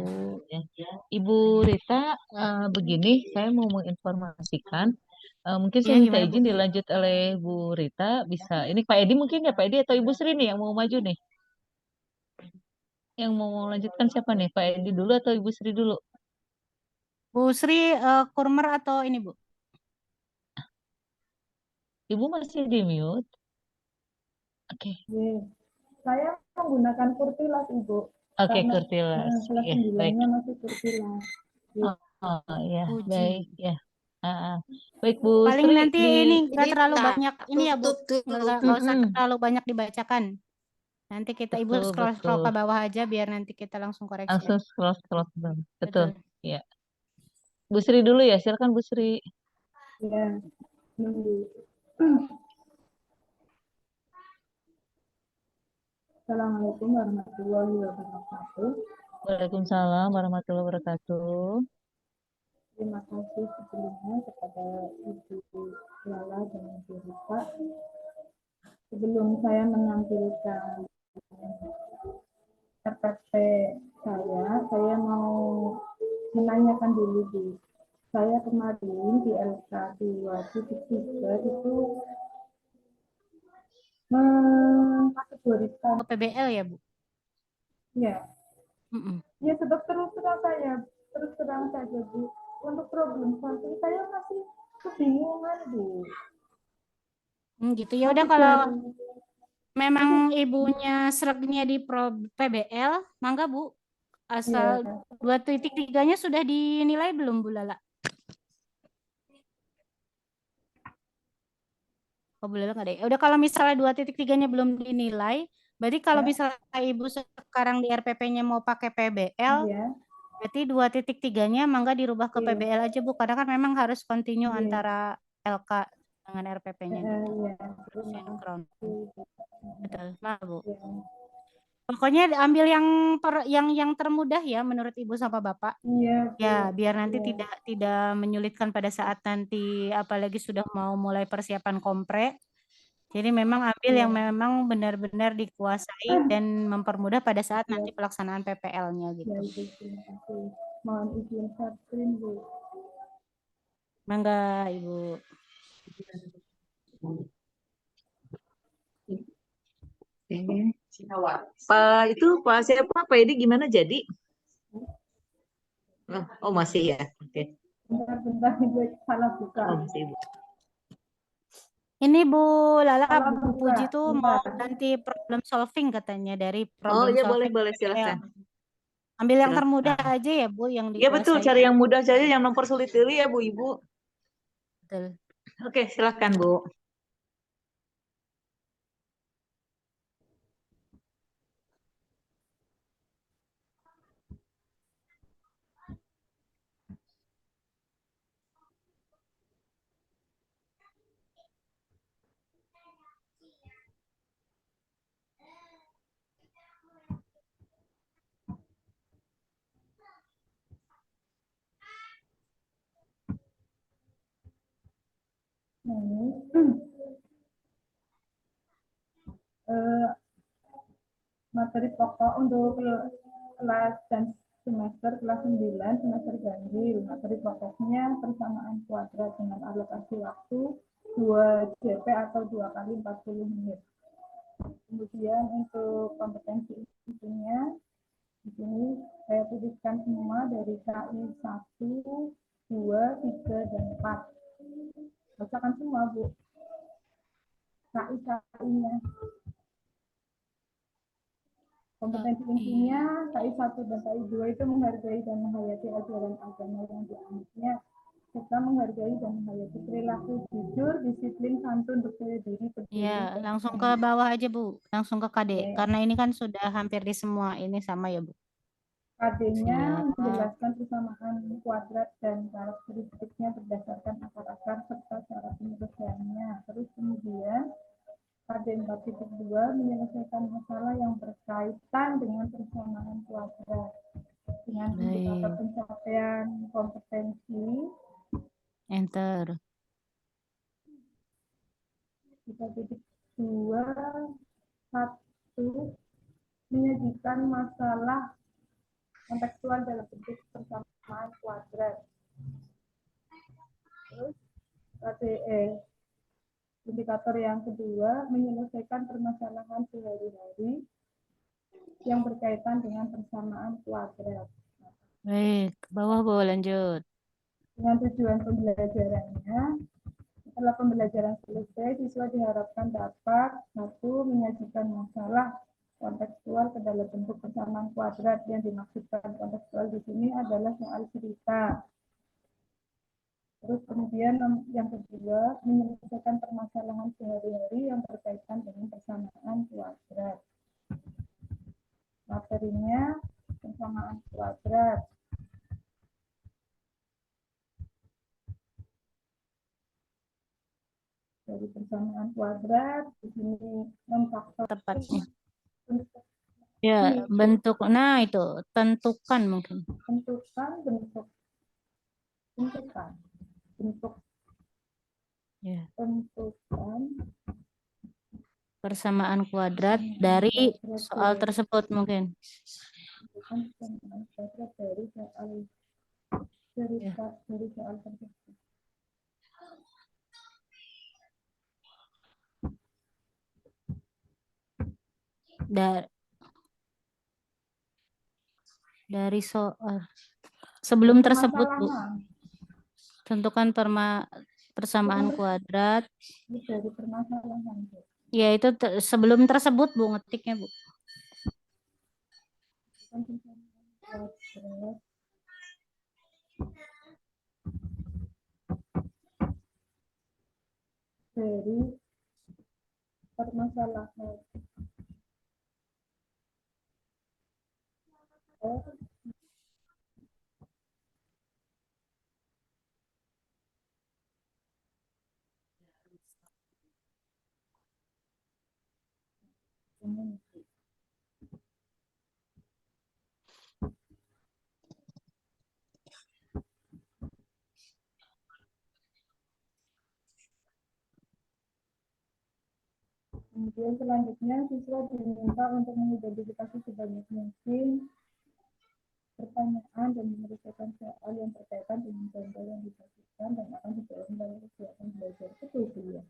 Ya. Ibu Rita, begini, saya mau menginformasikan. Mungkin saya Iya, minta gimana, Bu? izin dilanjut oleh Bu Rita. Bisa, ini Pak Edi mungkin ya, Pak Edi atau Ibu Sri nih yang mau maju nih? Yang mau lanjutkan siapa nih? Pak Edi dulu atau Ibu Sri dulu? Bu Sri, Kurmer atau ini, Bu? Ibu masih di mute. Oke. Saya menggunakan kurtilas, Ibu. Oke, Karena kurtilas. kelas Ya, baik. 9-nya masih kurtilas. Oh, ya, Puji. baik. Ya. Baik, Bu Paling Sri, nanti ini nggak Ini terlalu tak banyak ini ya, Bu. tutup dulu. Nggak usah terlalu banyak dibacakan. Nanti kita Ibu Betul, scroll ke betul. bawah aja biar nanti kita langsung koreksi. Langsung scroll. Betul. Betul. Ya. Bu Sri dulu ya, silakan Bu Sri. Ya. Assalamualaikum warahmatullahi wabarakatuh. Waalaikumsalam warahmatullahi wabarakatuh. Terima kasih sebelumnya kepada Ibu Lala dan Ibu Rita. Sebelum saya menampilkan RPP saya mau menanyakan dulu, Bu. Saya kemarin di LK 2.3 itu mengkategorikan PBL ya, Bu? ya. Ya, terus terang saja, Bu. untuk problem solving saya masih kebingungan, Bu. Gitu ya udah Masih kalau baru. memang ibunya sreknya di PBL, mangga Bu. Asal 2.3-nya sudah dinilai belum Bu Lala? Oh Bu Lala nggak ada. Ya udah kalau misalnya 2.3-nya belum dinilai, berarti kalau misalnya Ibu sekarang di RPP-nya mau pakai PBL, Iya. berarti 2.3-nya mangga dirubah ke Iya. PBL aja Bu, karena kan memang harus continue Iya. antara LK dengan RPP-nya gitu. Iya. Sinkron. Betul, maaf Bu. Iya. Pokoknya ambil yang termudah ya menurut Ibu sama Bapak. Iya, Bu. Ya, biar nanti Iya. tidak menyulitkan pada saat nanti apalagi sudah mau mulai persiapan kompre. Jadi memang ambil yang Iya. memang benar-benar dikuasai dan mempermudah pada saat Iya. nanti pelaksanaan PPL-nya Ya, gitu. Ibu, terima kasih. Mohon izin share screen, Bu. Mangga Ibu. Pak itu Pak siapa Pak Edi gimana jadi? Oh masih ya. Oke. Bentar-bentar, Ibu, salah buka. Oh masih Ibu. Ini Bu Lala, Salah Bu buka. Puji tuh mau Bentar. ganti problem solving katanya dari Oh problem ya boleh solving boleh PPL. silahkan. Ambil yang termudah Silahkan. aja ya Bu yang Ya betul dikuasai. cari yang mudah saja yang mempersulit diri ya Bu Ibu. Betul. Oke silahkan Bu. Nah, ini materi pokok untuk kelas dan semester kelas 9 semester ganjil. Materi pokoknya persamaan kuadrat dengan alokasi waktu 2 JP atau 2 kali 40 menit. Kemudian untuk kompetensi intinya di sini saya tuliskan semua dari KI 1, 2, 3, dan 4. Bacakan semua, Bu. KI-nya. Kompetensi intinya KI 1 dan KI 2 itu menghargai dan menghayati ajaran agama yang dianutnya, serta menghargai dan menghayati perilaku jujur, disiplin, santun, percaya diri, peduli. Ya, langsung ke bawah aja Bu, langsung ke KD. Oke. Karena ini kan sudah hampir di semua ini sama ya Bu. KD-nya Siap. menjelaskan persamaan kuadrat dan karakteristiknya berdasarkan akar-akar serta cara penyelesaiannya. Terus kemudian KD 4.2 menyelesaikan masalah yang berkaitan dengan persamaan kuadrat dengan indikator Baik. pencapaian kompetensi. Enter. 3.2 1 menyajikan masalah kontekstual dalam bentuk persamaan kuadrat. Terus indikator yang kedua menyelesaikan permasalahan sehari-hari yang berkaitan dengan persamaan kuadrat. Baik, ke bawah Bu, lanjut. Dengan tujuan pembelajarannya, setelah pembelajaran selesai, siswa diharapkan dapat satu menyajikan masalah kontekstual ke dalam bentuk persamaan kuadrat. Yang dimaksudkan kontekstual di sini adalah soal cerita. Terus kemudian yang kedua menyelesaikan permasalahan sehari-hari yang berkaitan dengan persamaan kuadrat. Materinya persamaan kuadrat. Dari persamaan kuadrat di sini 6 faktor Tepatnya. bentuk. Ya, bentuk. Nah, itu tentukan mungkin. Tentukan bentuk. Bentuk. Ya. Tentukan Persamaan kuadrat dari soal tersebut mungkin. tentukan persamaan kuadrat dari soal tersebut. Dari soal sebelum tersebut Bu. Tentukan persamaan kuadrat. Dari permasalahan. Ya, itu sebelum tersebut, Bu, ngetiknya, Bu. Kuadrat dari permasalahan. Kemudian selanjutnya siswa diminta untuk mengidentifikasi sebanyak mungkin pertanyaan dan menyelesaikan soal yang berkaitan dengan contoh yang dibagikan dan akan dijawab dalam kegiatan belajar. Betul, Bu, ya?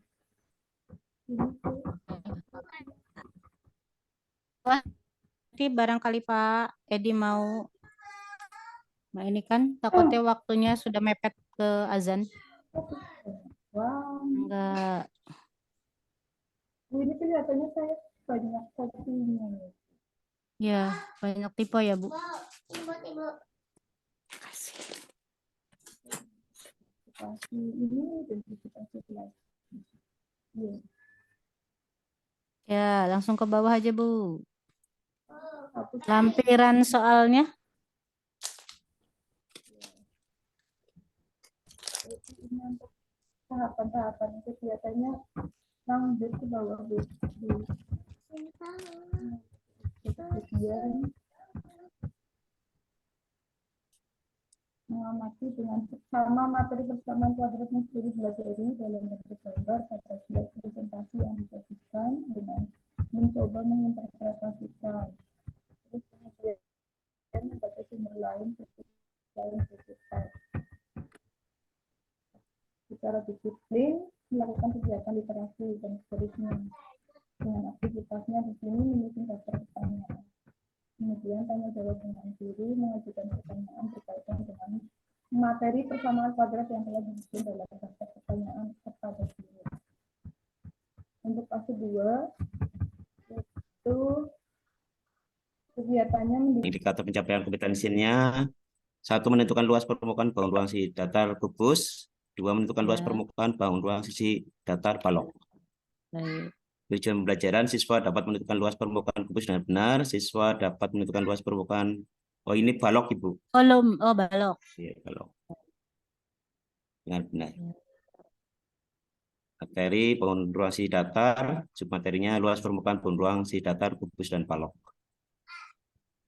Nanti barangkali Pak Edi mau, nah ini kan takutnya waktunya sudah mepet ke azan. Wah, Enggak. ini kelihatannya saya banyak kopinya. Ya, banyak tipe ya, Bu. Identifikasi ini identifikasi kelas. Iya. Ya, langsung ke bawah aja, Bu. Hapus. Lampiran soalnya. Ini untuk tahapan-tahapan itu kelihatannya lanjut ke bawah, Bu. Kemudian mengamati dengan seksama materi persamaan kuadrat yang sudah dipelajari dalam bentuk gambar pada slide presentasi yang disajikan dengan mencoba menginterpretasikan. Terus kemudian membaca sumber lain selain digital. Secara disiplin melakukan kegiatan literasi dan seterusnya. Dengan aktivitasnya di sini menyusun daftar pertanyaan. Kemudian tanya jawab dengan diri, mengajukan pertanyaan berkaitan dengan materi persamaan kuadrat yang telah disusun dalam daftar pertanyaan kepada diri. Untuk fase 2 itu kegiatannya indikator pencapaian kompetensinya. 1. Menentukan luas permukaan bangun ruang sisi datar kubus. 2. Menentukan luas permukaan bangun ruang sisi datar balok. Baik. Tujuan pembelajaran, siswa dapat menentukan luas permukaan kubus dengan benar. Siswa dapat menentukan luas permukaan. Oh, ini balok, Ibu. Oh, balok. Iya, balok. Dengan benar. Materi bangun ruang sisi datar, submaterinya luas permukaan bangun ruang sisi datar kubus dan balok.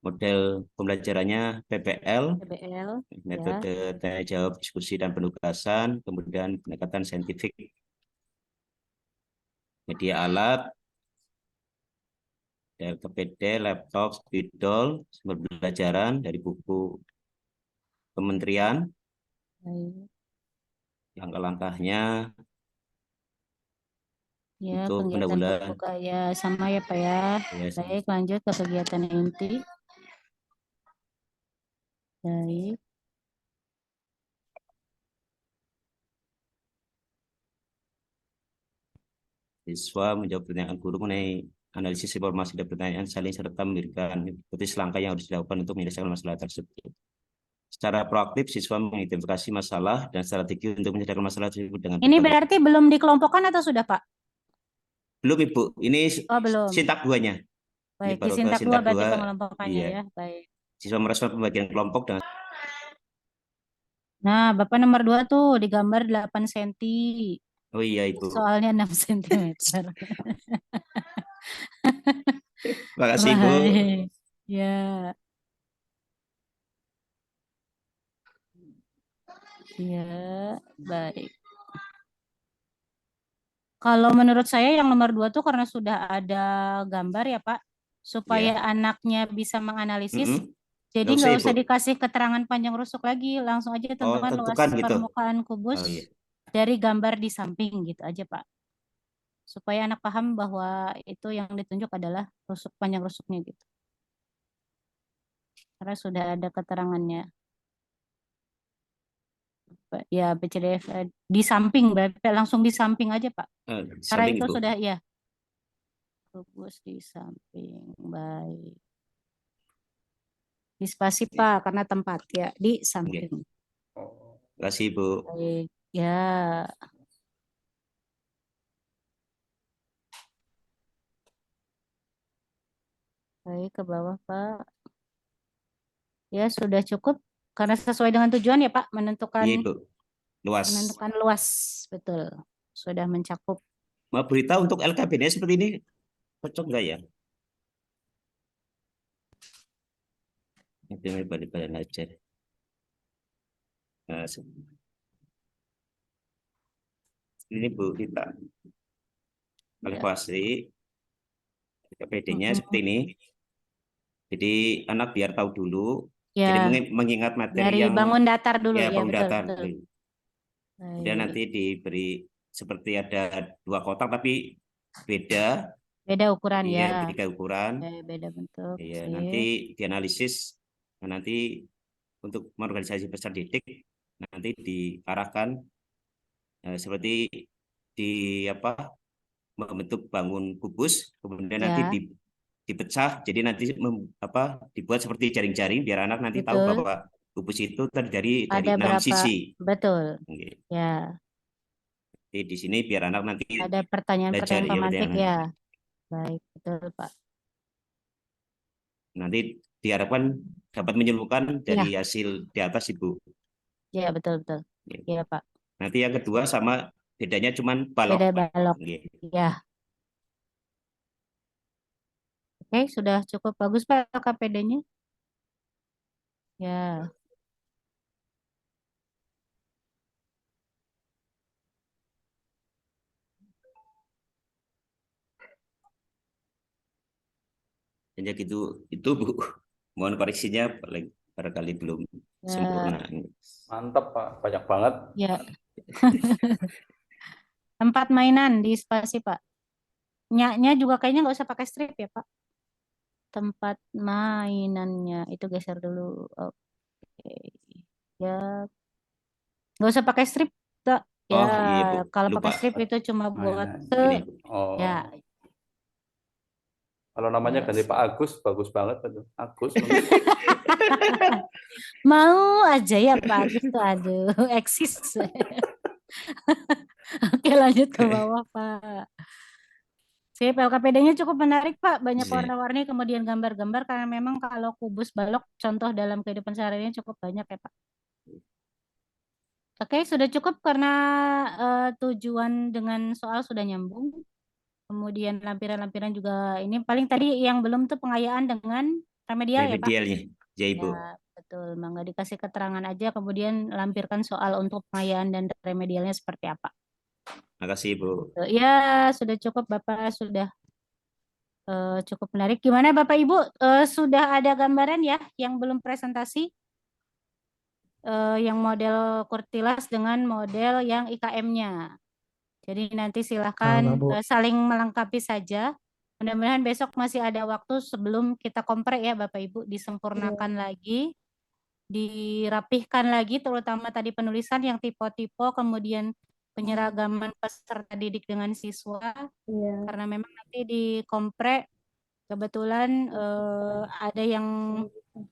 Model pembelajarannya PBL, metode tanya jawab, diskusi dan penugasan, kemudian pendekatan saintifik. Media alat, dari PD, laptop, spidol, sumber pembelajaran dari buku kementerian. Langkah-langkahnya Ya, untuk kegiatan pendahuluan. pembuka ya sama ya, Pak ya. Ya, Baik, lanjut ke kegiatan inti. Baik. Siswa menjawab pertanyaan guru mengenai analisis informasi dan pertanyaan saling serta memberikan ikuti langkah yang harus dilakukan untuk menyelesaikan masalah tersebut. Secara proaktif, siswa mengidentifikasi masalah dan strategi untuk menyelesaikan masalah tersebut dengan Ini berarti belum dikelompokkan atau sudah, Pak? Belum, Ibu. Ini belum. sintak 2-nya. Baik, Ini di sintak 2 berarti pengelompokannya iya. ya. Baik. Siswa merespon pembagian kelompok dengan. Nah, Bapak nomor 2 tuh digambar 8 cm. Oh iya, Ibu. Soalnya 6 cm. Makasih, Ibu. Ya. Ya, baik. Kalau menurut saya yang nomor 2 tuh karena sudah ada gambar ya, Pak, supaya anaknya bisa menganalisis. Jadi nggak usah dikasih keterangan panjang rusuk lagi, langsung aja tentukan luas gitu. permukaan kubus dari gambar di samping gitu aja, Pak. Supaya anak paham bahwa itu yang ditunjuk adalah rusuk panjang rusuknya gitu. Karena sudah ada keterangannya. ya BCDF di samping, berarti langsung di samping aja Pak. Karena Samping itu Ibu. sudah ya. Kubus di samping, baik. Di spasi Pak, karena tempat ya di Oke. samping. Terima kasih Ibu. Baik, ya. Baik, ke bawah Pak. Ya, sudah cukup karena sesuai dengan tujuan ya Pak, Iya menentukan Ibu. Luas. luas, betul. Sudah mencakup. Mau berita untuk LKPD seperti ini cocok nggak ya? Itu pada belajar. Nah, ini Bu kita Ya. kalkulasi LKPD-nya seperti ini. Jadi anak biar tahu dulu. Jadi Ya, mengingat materi dari yang bangun datar dulu ya ya, bangun betul, datar. betul. Kemudian Baik. nanti diberi seperti ada 2 kotak tapi beda. Beda ukuran Iya, ya. beda ukuran. Beda bentuk. Iya, Sip. nanti dianalisis. Nah, nanti untuk mengorganisasi peserta didik nanti diarahkan seperti di apa membentuk bangun kubus, kemudian nanti Ya, dipecah, jadi nanti dibuat seperti jaring-jaring biar anak nanti tahu betul. bahwa kubus itu terdiri dari Ada 6 berapa? sisi. Betul. Oke. Ya, Jadi di sini biar anak nanti ada belajar pertanyaan-pertanyaan ya, pemantik berarti ya. Baik, betul Pak. nanti diharapkan dapat menyimpulkan dari Ya, hasil di atas Ibu. ya betul, betul. Oke. Ya Pak. Nanti yang kedua sama bedanya cuman balok. Beda balok. Oke. Ya. Oke, sudah cukup bagus Pak KPD-nya. Ya. Hanya gitu itu Bu. Mohon koreksinya barangkali belum Ya. sempurna. Mantap Pak, banyak banget. Ya. Tempat mainan di spasi Pak. Nya juga kayaknya nggak usah pakai strip ya Pak. Tempat mainannya itu geser dulu. Oke. Ya. Nggak usah pakai strip, Kak. Ya, Oh iya Bu, kalau lupa. pakai strip itu cuma buat Mainan. Ini Oh, ya. kalau namanya Ya. ganti Pak Agus, bagus banget itu. Agus. Mau aja ya Pak Agus tuh, aduh, eksis. Oke, lanjut ke bawah Pak. Sip, LKPD-nya cukup menarik Pak, banyak Iya. warna-warni kemudian gambar-gambar karena memang kalau kubus balok contoh dalam kehidupan sehari-hari cukup banyak ya Pak. Oke, sudah cukup karena tujuan dengan soal sudah nyambung. Kemudian lampiran-lampiran juga ini paling tadi yang belum tuh pengayaan dengan remedial ya Pak. Remedialnya, ya Ibu. Ya, betul. Mangga dikasih keterangan aja kemudian lampirkan soal untuk pengayaan dan remedialnya seperti apa. Makasih Ibu. Ya, sudah cukup Bapak, sudah cukup menarik. Gimana Bapak Ibu, sudah ada gambaran ya yang belum presentasi? Yang model Kurtilas dengan model yang IKM-nya. Jadi nanti silahkan saling melengkapi saja. Mudah-mudahan besok masih ada waktu sebelum kita kompre ya Bapak Ibu, disempurnakan lagi, dirapihkan lagi, terutama tadi penulisan yang tipe-tipe, kemudian penyeragaman peserta didik dengan siswa, karena memang nanti di kompre kebetulan ada yang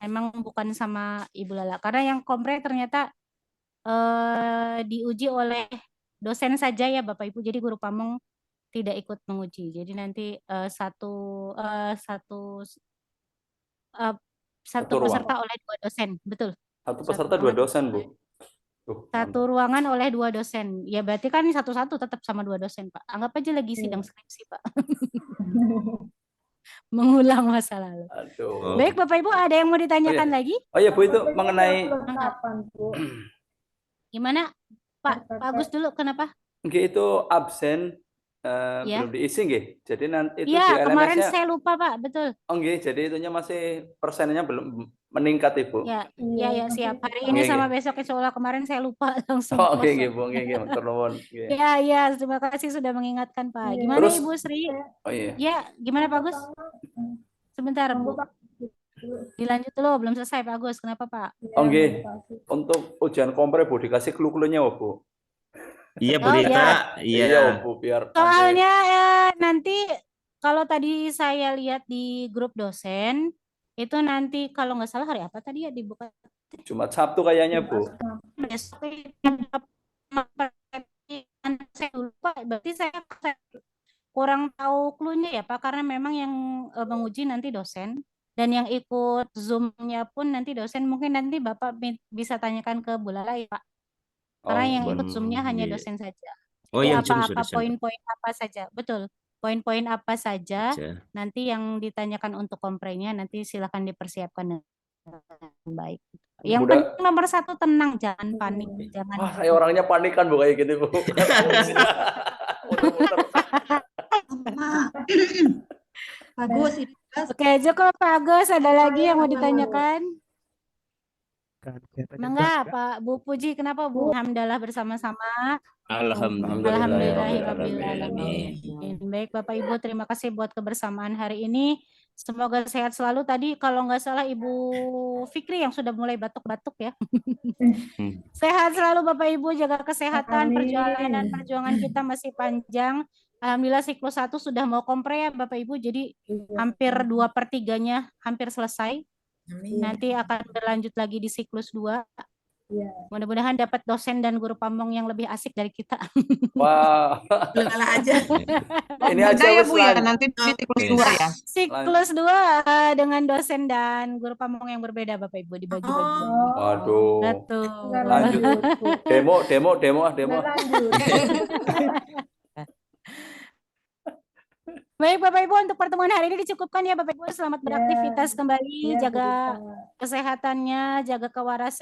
memang bukan sama Ibu Lala, karena yang kompre ternyata diuji oleh dosen saja ya Bapak Ibu, jadi guru pamong tidak ikut menguji. Jadi nanti satu Satu peserta ruang. oleh 2 dosen, betul. Satu peserta 2 dosen, Bu. Satu ruangan oleh 2 dosen. Ya berarti kan satu-satu tetap sama 2 dosen, Pak. Anggap aja lagi sidang skripsi, Pak. Mengulang masa lalu. Aduh. Baik Bapak Ibu, ada yang mau ditanyakan lagi? Oh iya Bu, itu mengenai Kapan, Bu? Gimana Pak Agus dulu, kenapa? nggih itu absen Ya. belum diisi nggih. Jadi nanti itu di Iya, kemarin LMS-nya saya lupa Pak, betul. oh nggih, jadi itunya masih persennya belum meningkat Ibu. Ya, ya siap. Hari ini Nggih, sama nggih. besok insya Allah, kemarin saya lupa langsung Oh nggih kosong. nggih Bu, nggih matur nuwun. Nggih. Ya, terima kasih sudah mengingatkan Pak. Gimana Terus Ibu Sri? oh iya. Ya, gimana Pak Gus? Sebentar Bu. Dilanjut dulu, belum selesai Pak Agus. Kenapa Pak? Oke. Untuk ujian kompre Bu dikasih clue-cluenya Bu. Iya, Bu Oh Rita. ya, Iya. Iya Bu, biar nanti soalnya nanti kalau tadi saya lihat di grup dosen, itu nanti kalau nggak salah hari apa tadi ya dibuka? Jumat Sabtu kayaknya Bu. Besok saya lupa, berarti saya kurang tahu clue-nya ya Pak, karena memang yang menguji nanti dosen dan yang ikut Zoom-nya pun nanti dosen. Mungkin nanti Bapak bisa tanyakan ke Bu Lala ya Pak, karena yang ikut Zoom-nya hanya iya. dosen saja. Oh, Jadi yang Zoom apa-apa dosen. poin-poin apa saja, betul. Poin-poin apa saja Aja. nanti yang ditanyakan untuk komprenya nanti silakan dipersiapkan dengan baik. Yang Mudah. penting nomor satu tenang, jangan panik, jangan. Wah, saya orangnya panikan Bu kayak gini Bu. Muter-muter. Bagus ini. Oke, cukup Pak Agus. Ada lagi yang mau ditanyakan? Enggak, Pak Bu Puji, kenapa Bu? Alhamdulillah bersama-sama. Alhamdulillahirrahmanirrahim. Baik Bapak Ibu, terima kasih buat kebersamaan hari ini. Semoga sehat selalu. Tadi kalau nggak salah Ibu Fikri yang sudah mulai batuk-batuk ya. Sehat selalu Bapak Ibu, jaga kesehatan, perjuangan kita masih panjang. Alhamdulillah siklus 1 sudah mau kompre ya Bapak Ibu, jadi hampir 2/3-nya hampir selesai. Nanti akan berlanjut lagi di siklus 2. Mudah-mudahan dapat dosen dan guru pamong yang lebih asik dari kita. Wah. Lala aja. Ini aja ya wes Bu ya, lanjut. nanti di siklus 2 ya. Siklus 2 dengan dosen dan guru pamong yang berbeda Bapak Ibu dibagi-bagi. Waduh. Betul. Lanjut. Demo. Baik Bapak Ibu, untuk pertemuan hari ini dicukupkan ya Bapak Ibu. Selamat beraktivitas kembali, jaga kesehatannya, jaga kewarasan.